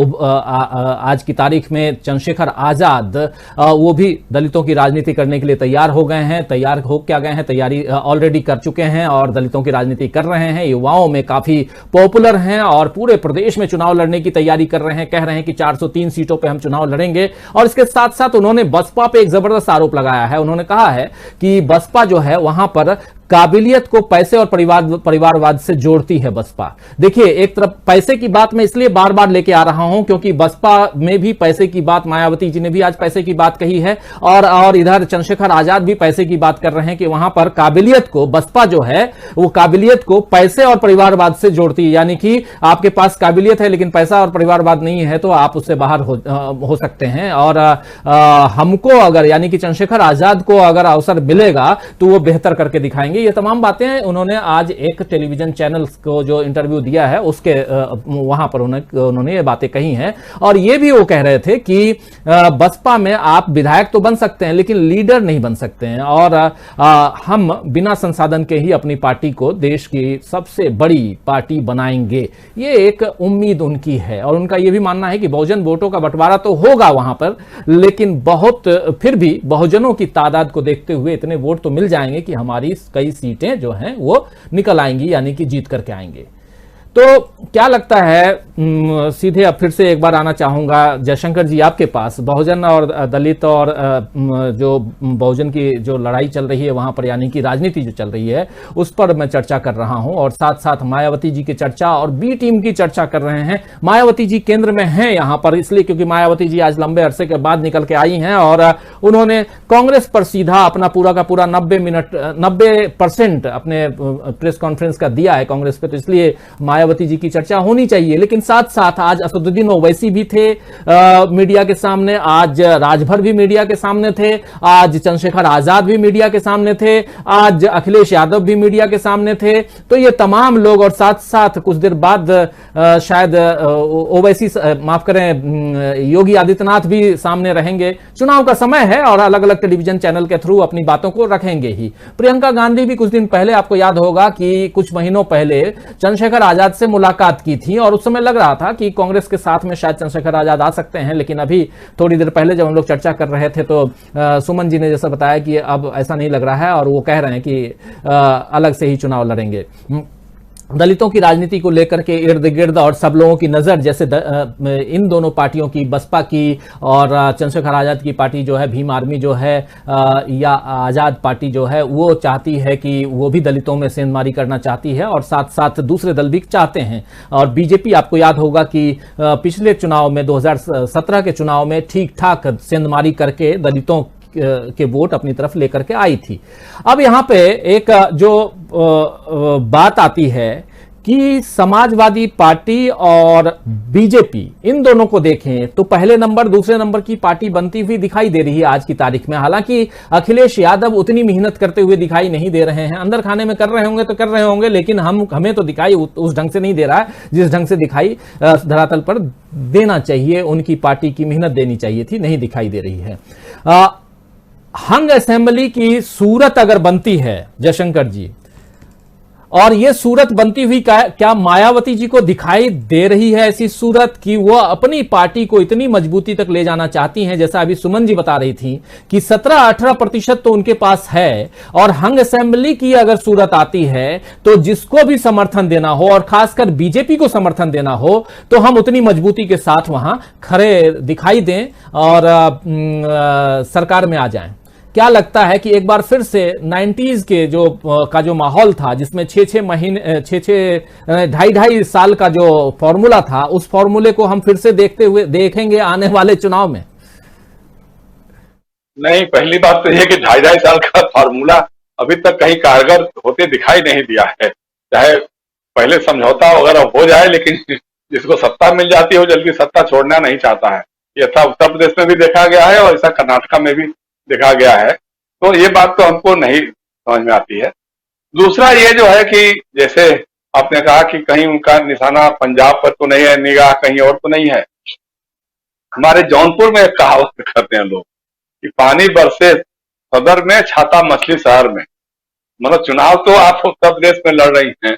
आज की तारीख में चंद्रशेखर आजाद, वो भी दलितों की राजनीति करने के लिए तैयार हो गए हैं। तैयार हो क्या गए हैं, तैयारी ऑलरेडी कर चुके हैं और दलितों की राजनीति कर रहे हैं। युवाओं में काफी पॉपुलर हैं और पूरे प्रदेश में चुनाव लड़ने की तैयारी कर रहे हैं। कह रहे हैं कि 403 सीटों पे हम चुनाव लड़ेंगे। और इसके साथ साथ उन्होंने बसपा पे एक जबरदस्त आरोप लगाया है। उन्होंने कहा है कि बसपा जो है वहां पर काबिलियत को पैसे और परिवारवाद से जोड़ती है बसपा। देखिए, एक तरफ पैसे की बात मैं इसलिए बार बार लेके आ रहा हूं क्योंकि बसपा में भी पैसे की बात, मायावती जी ने भी आज पैसे की बात कही है और इधर चंद्रशेखर आजाद भी पैसे की बात कर रहे हैं कि वहां पर काबिलियत को, बसपा जो है वो काबिलियत को पैसे और परिवारवाद से जोड़ती है। यानी कि आपके पास काबिलियत है लेकिन पैसा और परिवारवाद नहीं है तो आप उससे बाहर हो सकते हैं। और हमको अगर, यानी कि चंद्रशेखर आजाद को अगर अवसर मिलेगा तो वो बेहतर करके दिखाएंगे। ये तमाम बातें उन्होंने आज एक टेलीविजन चैनल को जो इंटरव्यू दिया है उसके वहां पर उन्होंने ये बातें कही हैं। और ये भी वो कह रहे थे कि बसपा में आप विधायक तो बन सकते हैं लेकिन लीडर नहीं बन सकते हैं और हम बिना संसाधन के ही अपनी पार्टी को देश की सबसे बड़ी पार्टी बनाएंगे। ये एक उम्मीद उनकी है और उनका ये भी मानना है कि बहुजन वोटों का बंटवारा तो होगा वहां पर, लेकिन फिर भी बहुजनों की तादाद को देखते हुए इतने वोट तो मिल जाएंगे कि हमारी कई सीटें जो हैं वो निकल आएंगी, यानी कि जीत करके आएंगे। तो क्या लगता है, सीधे अब फिर से एक बार आना चाहूंगा जयशंकर जी आपके पास। बहुजन और दलित और जो बहुजन की जो लड़ाई चल रही है वहां पर, यानी कि राजनीति जो चल रही है उस पर मैं चर्चा कर रहा हूं और साथ साथ मायावती जी की चर्चा और बी टीम की चर्चा कर रहे हैं। मायावती जी केंद्र में हैं यहां पर इसलिए क्योंकि मायावती जी आज लंबे अरसे के बाद निकल के आई हैं और उन्होंने कांग्रेस पर सीधा अपना पूरा का पूरा 90% अपने प्रेस कॉन्फ्रेंस का दिया है कांग्रेस पे, तो इसलिए मायावती जी की चर्चा होनी चाहिए। लेकिन साथ साथ आज असदुद्दीन ओवैसी भी थे मीडिया के सामने, आज राजभर भी मीडिया के सामने थे, आज चंद्रशेखर आजाद भी मीडिया के सामने थे, आज अखिलेश यादव भी मीडिया के सामने थे। तो ये तमाम लोग, और साथ साथ कुछ देर बाद शायद ओवैसी, माफ करें, योगी आदित्यनाथ भी सामने रहेंगे। चुनाव का समय है और अलग अलग टेलीविजन चैनल के थ्रू अपनी बातों को रखेंगे ही। प्रियंका गांधी भी कुछ दिन पहले, आपको याद होगा कि कुछ महीनों पहले चंद्रशेखर आजाद से मुलाकात की थी और उस समय लग रहा था कि कांग्रेस के साथ में शायद चंद्रशेखर आजाद आ सकते हैं। लेकिन अभी थोड़ी देर पहले जब हम लोग चर्चा कर रहे थे तो सुमन जी ने जैसा बताया कि अब ऐसा नहीं लग रहा है और वो कह रहे हैं कि अलग से ही चुनाव लड़ेंगे। दलितों की राजनीति को लेकर के इर्द गिर्द और सब लोगों की नजर जैसे इन दोनों पार्टियों की, बसपा की और चंद्रशेखर आजाद की पार्टी जो है, भीम आर्मी जो है या आजाद पार्टी जो है, वो चाहती है कि वो भी दलितों में सेंधमारी करना चाहती है और साथ साथ दूसरे दल भी चाहते हैं। और बीजेपी, आपको याद होगा कि पिछले चुनाव में 2017 के चुनाव में ठीक ठाक सेंधमारी करके दलितों के वोट अपनी तरफ लेकर के आई थी। अब यहां पे एक जो बात आती है कि समाजवादी पार्टी और बीजेपी, इन दोनों को देखें तो पहले नंबर दूसरे नंबर की पार्टी बनती हुई दिखाई दे रही है आज की तारीख में। हालांकि अखिलेश यादव उतनी मेहनत करते हुए दिखाई नहीं दे रहे हैं, अंदर खाने में कर रहे होंगे तो कर रहे होंगे, लेकिन हमें तो दिखाई उस ढंग से नहीं दे रहा है जिस ढंग से दिखाई धरातल पर देना चाहिए, उनकी पार्टी की मेहनत देनी चाहिए थी, नहीं दिखाई दे रही है। हंग असेंबली की सूरत अगर बनती है जयशंकर जी, और यह सूरत बनती हुई क्या मायावती जी को दिखाई दे रही है ऐसी सूरत कि वो अपनी पार्टी को इतनी मजबूती तक ले जाना चाहती हैं, जैसा अभी सुमन जी बता रही थी कि 17-18% तो उनके पास है, और हंग असेंबली की अगर सूरत आती है तो जिसको भी समर्थन देना हो और खासकर बीजेपी को समर्थन देना हो तो हम उतनी मजबूती के साथ वहां खड़े दिखाई दें और सरकार में आ जाएं। क्या लगता है कि एक बार फिर से 90s के जो माहौल था, जिसमें 6-6 महीने 2.5 साल का जो फॉर्मूला था, उस फॉर्मूले को हम फिर से देखेंगे आने वाले चुनाव में? नहीं, पहली बात तो यह कि 2.5 साल का फॉर्मूला अभी तक कहीं कारगर होते दिखाई नहीं दिया है। चाहे पहले समझौता वगैरह हो जाए, लेकिन जिसको सत्ता मिल जाती है वो जल्दी सत्ता छोड़ना नहीं चाहता है। ये था उत्तर प्रदेश में भी देखा गया है और ऐसा कर्नाटक में भी देखा गया है। तो ये बात तो हमको नहीं समझ में आती है। दूसरा ये जो है कि जैसे आपने कहा कि कहीं उनका निशाना पंजाब पर तो नहीं है, निगाह कहीं और तो नहीं है। हमारे जौनपुर में एक कहावत करते हैं लोग कि पानी बरसे सदर में, छाता मछली शहर में। मतलब चुनाव तो आप उत्तर प्रदेश में लड़ रही हैं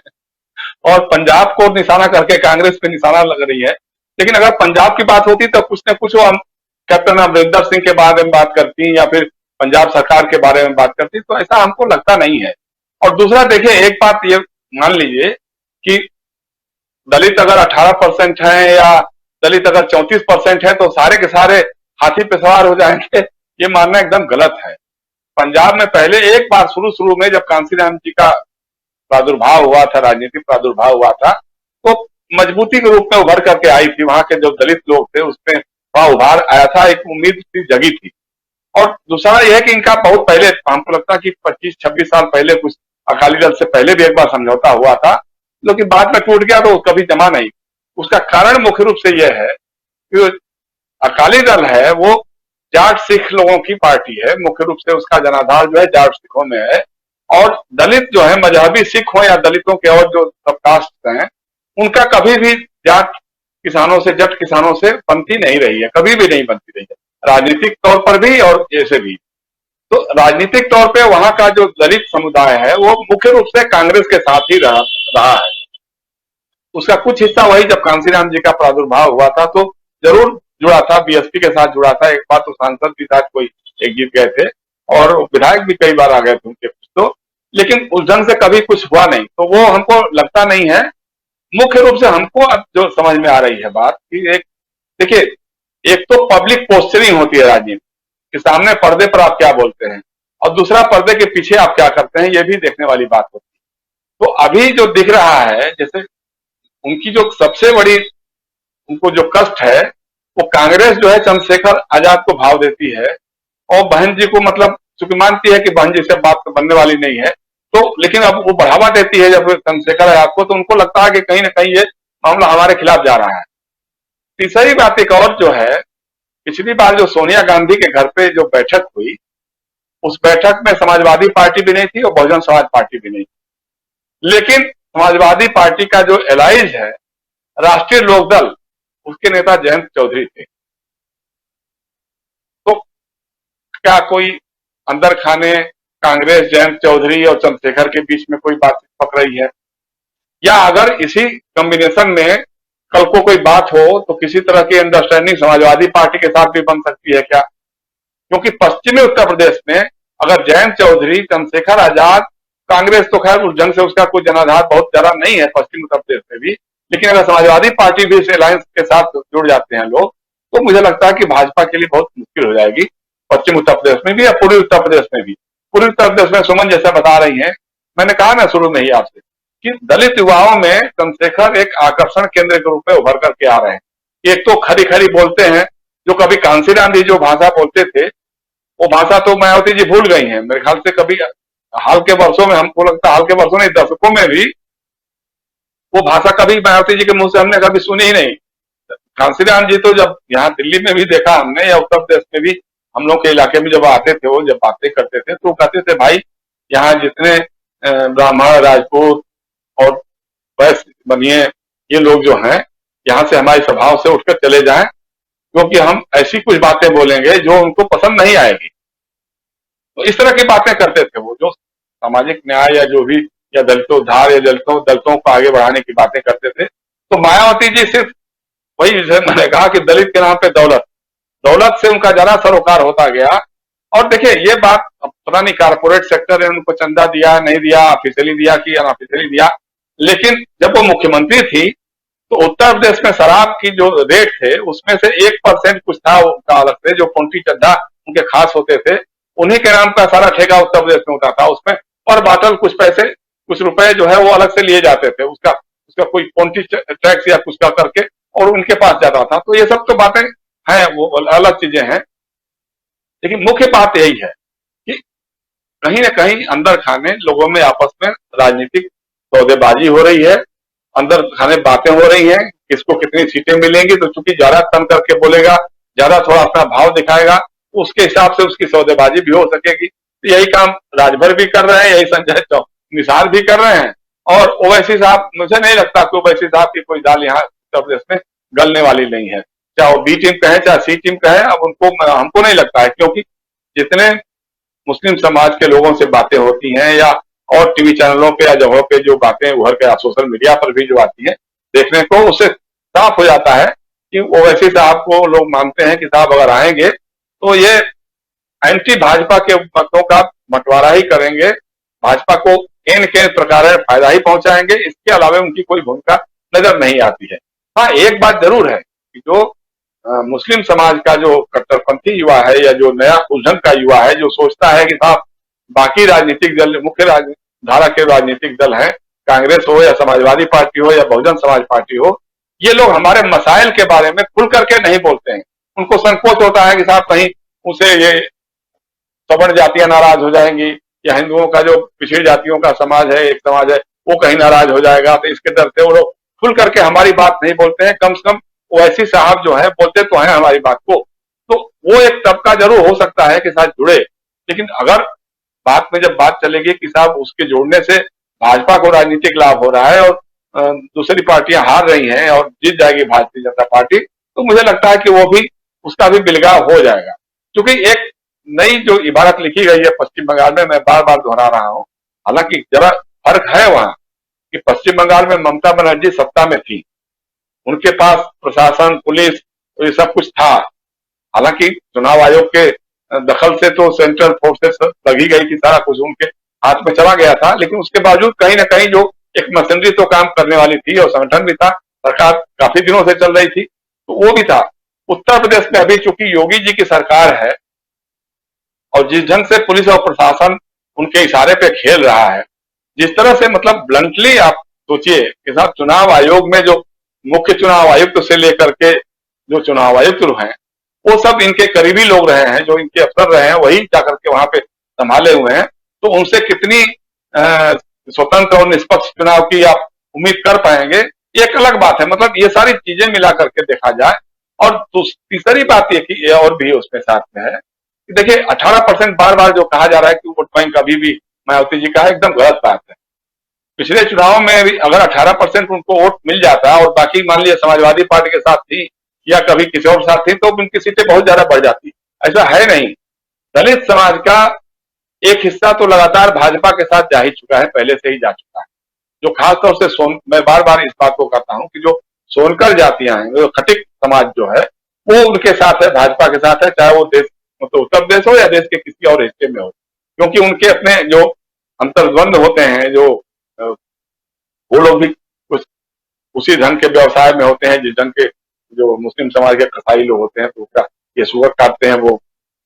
और पंजाब को निशाना करके कांग्रेस पे निशाना लग रही है, लेकिन अगर पंजाब की बात होती तो कुछ न कुछ वो हम कैप्टन अमरिंदर सिंह के बारे में बात करती या फिर पंजाब सरकार के बारे में बात करती, तो ऐसा हमको लगता नहीं है। और दूसरा देखिए, एक बात ये मान लीजिए कि दलित अगर 18% है या दलित अगर 34% है तो सारे के सारे हाथी पे सवार हो जाएंगे, ये मानना एकदम गलत है। पंजाब में पहले एक बार शुरू में जब कांसीराम जी का प्रादुर्भाव हुआ था, राजनीतिक प्रादुर्भाव हुआ था, तो मजबूती के रूप में उभर करके आई थी। वहां के जो दलित लोग थे उसमें वहां उभार आया था, एक उम्मीद सी जगी थी। और दूसरा यह है कि इनका बहुत पहले, हमको लगता है कि 25-26 साल पहले कुछ अकाली दल से पहले भी एक बार समझौता हुआ था, लेकिन बाद में टूट गया, तो कभी जमा नहीं। उसका कारण मुख्य रूप से यह है कि अकाली दल है वो जाट सिख लोगों की पार्टी है, मुख्य रूप से उसका जनाधार जो है जाट सिखों में है। और दलित जो है, मजहबी सिख हो या दलितों के और जो सब कास्ट हैं, उनका कभी भी जाट किसानों से, जट किसानों से बनती नहीं रही है, कभी भी नहीं बनती रही है, राजनीतिक तौर पर भी और ऐसे भी। तो राजनीतिक तौर पे वहां का जो दलित समुदाय है वो मुख्य रूप से कांग्रेस के साथ ही रहा है। उसका कुछ हिस्सा वही जब कांसीराम जी का प्रादुर्भाव हुआ था तो जरूर जुड़ा था, बीएसपी के साथ जुड़ा था। एक बार तो सांसद भी था, कोई एक जीत गए थे और विधायक भी कई बार आ गए थे उनके कुछ तो, लेकिन उस ढंग से कभी कुछ हुआ नहीं। तो वो हमको लगता नहीं है। मुख्य रूप से हमको अब जो समझ में आ रही है बात कि एक देखिए, एक तो पब्लिक पोस्चरिंग होती है राजनीति के सामने, पर्दे पर आप क्या बोलते हैं, और दूसरा पर्दे के पीछे आप क्या करते हैं, ये भी देखने वाली बात होती है। तो अभी जो दिख रहा है, जैसे उनकी जो सबसे बड़ी उनको जो कष्ट है, वो कांग्रेस जो है चंद्रशेखर आजाद को भाव देती है और बहन जी को, मतलब चूंकि मानती है कि बहन जी से बात बनने वाली नहीं है, तो लेकिन अब वो बढ़ावा देती है जब चंद्रशेखर आजाद को, तो उनको लगता है कि कहीं ना कहीं ये मामला हमारे खिलाफ जा रहा है। तीसरी बात एक और जो है, पिछली बार जो सोनिया गांधी के घर पे जो बैठक हुई, उस बैठक में समाजवादी पार्टी भी नहीं थी और बहुजन समाज पार्टी भी नहीं थी, लेकिन समाजवादी पार्टी का जो एलाइज है राष्ट्रीय लोकदल, उसके नेता जयंत चौधरी थे। तो क्या कोई अंदर खाने कांग्रेस जयंत चौधरी और चंद्रशेखर के बीच में कोई बातचीत पक रही है, या अगर इसी कॉम्बिनेशन में कल को कोई बात हो तो किसी तरह की अंडरस्टैंडिंग समाजवादी पार्टी के साथ भी बन सकती है क्या? क्योंकि पश्चिमी उत्तर प्रदेश में अगर जयंत चौधरी, चंद्रशेखर आजाद, कांग्रेस तो खैर उस ढंग से उसका कोई जनाधार बहुत ज्यादा नहीं है पश्चिमी उत्तर प्रदेश में भी, लेकिन अगर समाजवादी पार्टी भी इस अलायंस के साथ जुड़ जाते हैं लोग, तो मुझे लगता है कि भाजपा के लिए बहुत मुश्किल हो जाएगी, पश्चिम उत्तर प्रदेश में भी या पूर्वी उत्तर प्रदेश में भी। पूर्वी उत्तर प्रदेश में सुमन जैसा बता रही है, मैंने कहा ना शुरू में ही आपसे कि दलित युवाओं में चंद्रशेखर एक आकर्षण केंद्र के रूप में उभर करके आ रहे हैं। एक तो खरी खरी बोलते हैं, जो कभी कांसीराम जी जो भाषा बोलते थे वो भाषा तो मायावती जी भूल गई हैं मेरे ख्याल से। कभी हाल के वर्षों में, हमको लगता है हाल के वर्षों नहीं, दशकों में भी वो भाषा कभी मायावती जी के मुंह से हमने कभी सुनी ही नहीं। कांसीराम जी तो जब यहाँ दिल्ली में भी देखा हमने या उत्तर प्रदेश में भी, हम लोग के इलाके में जब आते थे, वो जब बातें करते थे तो कहते थे भाई यहाँ जितने ब्राह्मण, राजपूत और वैश्य बनिए ये लोग जो हैं, यहाँ से हमारी सभाओं से उठकर चले जाएं, क्योंकि हम ऐसी कुछ बातें बोलेंगे जो उनको पसंद नहीं आएगी। तो इस तरह की बातें करते थे वो, जो सामाजिक न्याय या जो भी, या दलितोद्धार या दलितों को आगे बढ़ाने की बातें करते थे। तो मायावती जी सिर्फ वही, मैंने कहा कि दलित के नाम पे दौलत से उनका ज्यादा सरोकार होता गया। और देखिए ये बात पता नहीं कारपोरेट सेक्टर ने उनको चंदा दिया नहीं दिया, ऑफिशियली दिया कि अनऑफिशियली दिया, लेकिन जब वो मुख्यमंत्री थी तो उत्तर प्रदेश में शराब की जो रेट थे उसमें से 1% कुछ था उनका अलग से, जो पौंटी चड्ढा उनके खास होते थे, उन्हीं के नाम का सारा ठेका उत्तर प्रदेश में होता था। उसमें पर बाटल कुछ पैसे, कुछ रुपए जो है वो अलग से लिए जाते थे, उसका कोई पौंटी टैक्स या कुछ का करके, और उनके पास जाता था। तो ये सब तो बातें हैं, वो अलग चीजें हैं, लेकिन मुख्य बात यही है कि कहीं ना कहीं अंदर खाने लोगों में आपस में राजनीतिक सौदेबाजी हो रही है, अंदर खाने बातें हो रही हैं, किसको कितनी सीटें मिलेंगी। तो चूंकि ज्यादा तन करके बोलेगा, ज्यादा थोड़ा अपना भाव दिखाएगा, उसके हिसाब से उसकी सौदेबाजी भी हो सकेगी। तो यही काम राजभर भी कर रहे हैं, यही संजय निसार भी कर रहे हैं। और ओवैसी साहब, मुझे नहीं लगता कि ओवैसी साहब की कोई दाल यहाँ उत्तर प्रदेश में गलने वाली नहीं है, चाहे वो बी टीम कहे चाहे सी टीम कहे। अब हमको नहीं लगता है, क्योंकि जितने मुस्लिम समाज के लोगों से बातें होती हैं या और टीवी चैनलों पे या जगहों पे जो बातें उभर के सोशल मीडिया पर भी जो आती है देखने को, उससे साफ हो जाता है कि ओवैसी साहब को लोग मानते हैं कि साहब अगर आएंगे तो ये एंटी भाजपा के मतों का बंटवारा ही करेंगे, भाजपा को इन के प्रकार फायदा ही पहुंचाएंगे, इसके अलावा उनकी कोई भूमिका नजर नहीं आती है। हाँ, एक बात जरूर है कि जो मुस्लिम समाज का जो कट्टरपंथी युवा है या जो नया उलझन का युवा है, जो सोचता है कि साहब बाकी राजनीतिक दल, मुख्य धारा के राजनीतिक दल हैं, कांग्रेस हो या समाजवादी पार्टी हो या बहुजन समाज पार्टी हो, ये लोग हमारे मसाइल के बारे में खुल करके नहीं बोलते हैं। उनको संकोच होता है कि साहब कहीं उसे ये सवर्ण जातियां नाराज हो जाएंगी या हिंदुओं का जो पिछड़ी जातियों का समाज है, एक समाज है, वो कहीं नाराज हो जाएगा, तो इसके डर से वो लोग खुल करके हमारी बात नहीं बोलते हैं। कम से कम ओवैसी साहब जो है बोलते तो हैं हमारी बात को, तो वो एक तबका जरूर हो सकता है कि साथ जुड़े, लेकिन अगर बात में जब बात चलेगी कि साहब उसके जोड़ने से भाजपा को राजनीतिक लाभ हो रहा है और दूसरी पार्टियां हार रही हैं और जीत जाएगी भारतीय जनता पार्टी, तो मुझे लगता है कि वो भी उसका भी बिलगाव हो जाएगा। क्योंकि एक नई जो इबारत लिखी गई है पश्चिम बंगाल में, मैं बार बार दोहरा रहा हूं, हालांकि जरा फर्क है वहां कि पश्चिम बंगाल में ममता बनर्जी सत्ता में थी, उनके पास प्रशासन, पुलिस, तो ये सब कुछ था। हालांकि चुनाव आयोग के दखल से तो सेंट्रल फोर्सेस लगी गई थी, सारा कुछ उनके हाथ में चला गया था, लेकिन उसके बावजूद कहीं ना कहीं जो एक मशीनरी तो काम करने वाली थी और संगठन भी था, सरकार काफी दिनों से चल रही थी, तो वो भी था। उत्तर प्रदेश में अभी चूंकि योगी जी की सरकार है और जिस ढंग से पुलिस और प्रशासन उनके इशारे पे खेल रहा है, जिस तरह से मतलब ब्लंटली आप सोचिए कि साहब चुनाव आयोग में जो मुख्य चुनाव आयुक्त से लेकर के जो चुनाव आयुक्त हैं, वो सब इनके करीबी लोग रहे हैं, जो इनके अफसर रहे हैं, वही जाकर के वहां पे संभाले हुए हैं, तो उनसे कितनी स्वतंत्र और निष्पक्ष चुनाव की आप उम्मीद कर पाएंगे, एक अलग बात है। मतलब ये सारी चीजें मिला करके देखा जाए। और तीसरी बात ये कि और भी उसमें साथ में है कि देखिए 18% बार बार जो कहा जा रहा है कि वोट बैंक अभी भी मायावती जी का है, एकदम गलत बात है। पिछले चुनाव में भी अगर 18% उनको वोट मिल जाता और बाकी मान लिया समाजवादी पार्टी के साथ थी या कभी किसी और साथ थी, तो उनकी सीटें बहुत ज्यादा बढ़ जाती। ऐसा है नहीं। दलित समाज का एक हिस्सा तो लगातार भाजपा के साथ जा ही चुका है, पहले से ही जा चुका है। जो खासतौर से मैं बार बार इस बात को कहता हूं कि जो सोनकर जातियां हैं, जो खटिक समाज जो है, वो उनके साथ है, भाजपा के साथ है, चाहे वो देश मतलब उत्तर प्रदेश हो या देश के किसी और हिस्से में हो, क्योंकि उनके अपने जो अंतर्द्वंद होते हैं, जो वो लोग भी कुछ उसी ढंग के व्यवसाय में होते हैं जिस ढंग के जो मुस्लिम समाज के कसाई लोग होते हैं, तो उसका ये सुअर काटते हैं, वो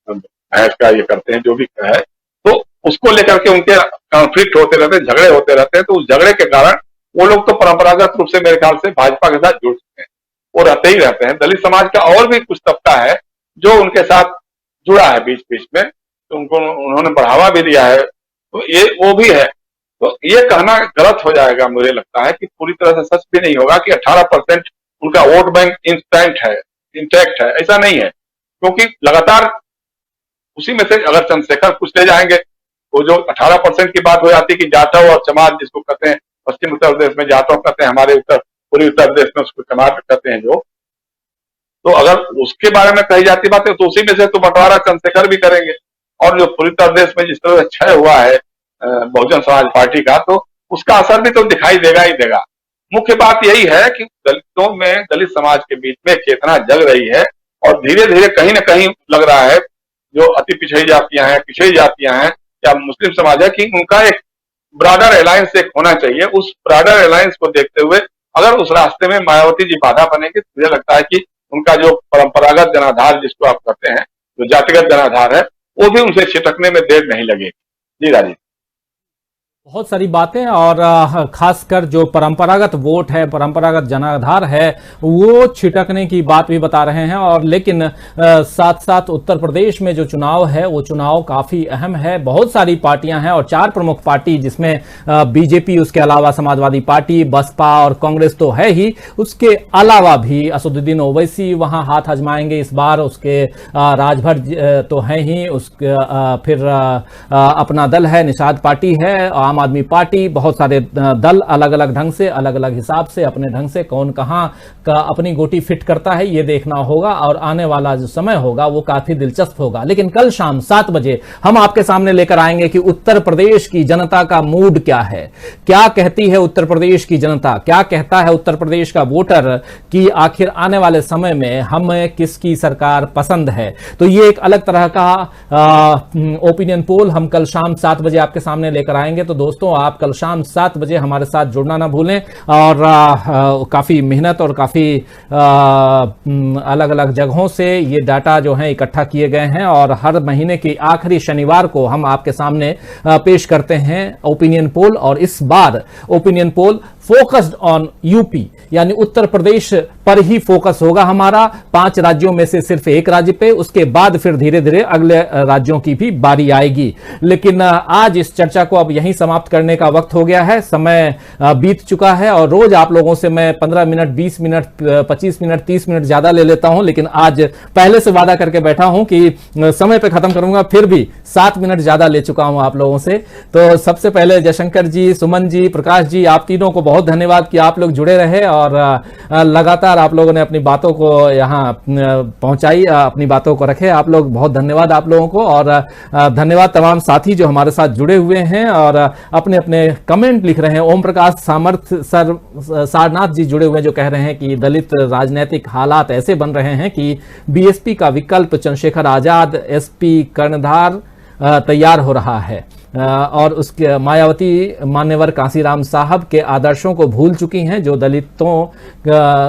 भैंस का ये करते हैं, जो भी है, तो उसको लेकर के उनके कॉन्फ्लिक्ट होते रहते हैं, झगड़े होते रहते हैं। तो उस झगड़े के कारण वो लोग तो परंपरागत रूप से मेरे ख्याल से भाजपा के साथ जुड़ चुके हैं, वो रहते ही रहते हैं। दलित समाज का और भी कुछ तबका है जो उनके साथ जुड़ा है बीच बीच में, तो उनको उन्होंने बढ़ावा भी दिया है, तो ये वो भी है। तो ये कहना गलत हो जाएगा, मुझे लगता है कि पूरी तरह से सच भी नहीं होगा कि 18% उनका वोट बैंक इंटैक्ट है, ऐसा नहीं है। क्योंकि लगातार उसी में से अगर चंद्रशेखर कुछ ले जाएंगे, वो जो 18% की बात हो जाती है कि जाटव और चमार जिसको कहते हैं, पश्चिम उत्तर प्रदेश में जाटव कहते हैं, हमारे पूर्वी उत्तर प्रदेश में उसको चमार कहते हैं जो, तो अगर उसके बारे में कही जाती बात है तो उसी में से तो बंटवारा चंद्रशेखर भी करेंगे। और जो पूर्वी उत्तर प्रदेश में जिस तरह से क्षय हुआ है बहुजन समाज पार्टी का, तो उसका असर भी तो दिखाई देगा ही देगा। मुख्य बात यही है कि दलितों में, दलित समाज के बीच में चेतना जग रही है और धीरे धीरे कहीं ना कहीं लग रहा है जो अति पिछड़ी जातियां हैं, पिछड़ी जातियां हैं या मुस्लिम समाज है, कि उनका एक ब्रॉडर अलायंस एक होना चाहिए। उस ब्रॉडर अलायंस को देखते हुए अगर उस रास्ते में मायावती जी बाधा बनेंगे, तो मुझे लगता है कि उनका जो परंपरागत जनाधार जिसको आप कहते हैं, जो जातिगत जनाधार है, वो भी उनसे छिटकने में देर नहीं लगेगी। जी राजीव, बहुत सारी बातें, और खासकर जो परंपरागत वोट है, परंपरागत जनाधार है, वो छिटकने की बात भी बता रहे हैं। और लेकिन साथ साथ उत्तर प्रदेश में जो चुनाव है, वो चुनाव काफी अहम है। बहुत सारी पार्टियां हैं और 4 प्रमुख पार्टी, जिसमें बीजेपी, उसके अलावा समाजवादी पार्टी, बसपा और कांग्रेस तो है ही, उसके अलावा भी असदुद्दीन ओवैसी वहां हाथ आजमाएंगे इस बार। उसके राजभर तो है ही, उसके फिर अपना दल है, निषाद पार्टी है, आम आदमी पार्टी, बहुत सारे दल अलग अलग ढंग से, अलग अलग हिसाब से, अपने ढंग से कौन कहां का अपनी गोटी फिट करता है ये देखना होगा, और आने वाला जो समय होगा वो काफी दिलचस्प होगा। लेकिन कल शाम 7 बजे हम आपके सामने लेकर आएंगे कि उत्तर प्रदेश की जनता का मूड क्या है, क्या कहती है उत्तर प्रदेश की जनता, क्या कहता है उत्तर प्रदेश का वोटर कि आखिर आने वाले समय में हमें किसकी सरकार पसंद है। तो ये एक अलग तरह का ओपिनियन पोल हम कल शाम 7 बजे आपके सामने लेकर आएंगे। तो दोस्तों, आप कल शाम 7 बजे हमारे साथ जुड़ना ना भूलें, और काफी मेहनत और काफी अलग अलग जगहों से ये डाटा जो है इकट्ठा किए गए हैं, और हर महीने की आखिरी शनिवार को हम आपके सामने पेश करते हैं ओपिनियन पोल। और इस बार opinion poll focused on UP, यानी उत्तर प्रदेश पर ही फोकस होगा हमारा, 5 राज्यों में से सिर्फ एक राज्य पे, उसके बाद फिर धीरे धीरे अगले राज्यों की भी बारी आएगी। लेकिन आज इस चर्चा को अब यहीं समाप्त करने का वक्त हो गया है, समय बीत चुका है, और रोज आप लोगों से मैं 15 मिनट, 20 मिनट, 25 मिनट, 30 मिनट ज्यादा ले लेता हूं, लेकिन आज पहले से वादा करके बैठा हूं कि समय पे खत्म करूंगा, फिर भी 7 मिनट ज्यादा ले चुका हूं आप लोगों से। तो सबसे पहले जयशंकर जी, सुमन जी, प्रकाश जी, आप तीनों को बहुत धन्यवाद कि आप लोग जुड़े रहे और लगातार आप लोगों ने अपनी बातों को यहां पहुंचाई, अपनी बातों को रखे। आप लोग, बहुत धन्यवाद आप लोगों को, और धन्यवाद तमाम साथी जो हमारे साथ जुड़े हुए हैं और अपने अपने कमेंट लिख रहे हैं। ओम प्रकाश सारनाथ जी जुड़े हुए हैं, जो कह रहे हैं कि दलित राजनीतिक हालात ऐसे बन रहे हैं कि बीएसपी का विकल्प चंद्रशेखर आजाद, एसपी कर्णधार तैयार हो रहा है, और उसके मायावती मान्यवर कांसीराम साहब के आदर्शों को भूल चुकी हैं, जो दलितों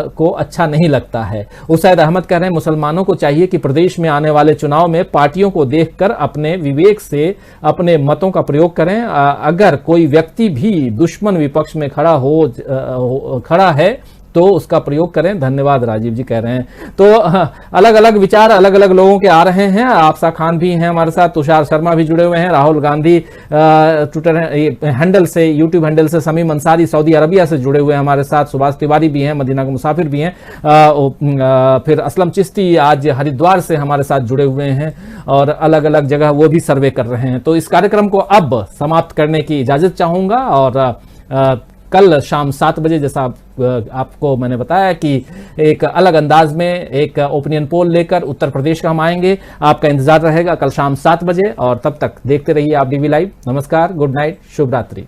को अच्छा नहीं लगता है। उसैद अहमद कह रहे हैं मुसलमानों को चाहिए कि प्रदेश में आने वाले चुनाव में पार्टियों को देखकर अपने विवेक से अपने मतों का प्रयोग करें। अगर कोई व्यक्ति भी दुश्मन विपक्ष में खड़ा है तो उसका प्रयोग करें। धन्यवाद राजीव जी कह रहे हैं। तो अलग अलग विचार अलग अलग लोगों के आ रहे हैं। आपसा खान भी हैं हमारे साथ, तुषार शर्मा भी जुड़े हुए हैं, राहुल गांधी ट्विटर हैंडल से, यूट्यूब हैंडल से, समीम अंसारी सऊदी अरबिया से जुड़े हुए हैं हमारे साथ, सुभाष तिवारी भी हैं, मदीना के मुसाफिर भी हैं, फिर असलम चिश्ती आज हरिद्वार से हमारे साथ जुड़े हुए हैं, और अलग अलग जगह वो भी सर्वे कर रहे हैं। तो इस कार्यक्रम को अब समाप्त करने की इजाजत चाहूंगा, और कल शाम 7 बजे जैसा आपको मैंने बताया कि एक अलग अंदाज में एक ओपिनियन पोल लेकर उत्तर प्रदेश का हम आएंगे। आपका इंतजार रहेगा कल शाम 7 बजे, और तब तक देखते रहिए आप डीवी लाइव। नमस्कार, गुड नाइट, शुभ रात्रि।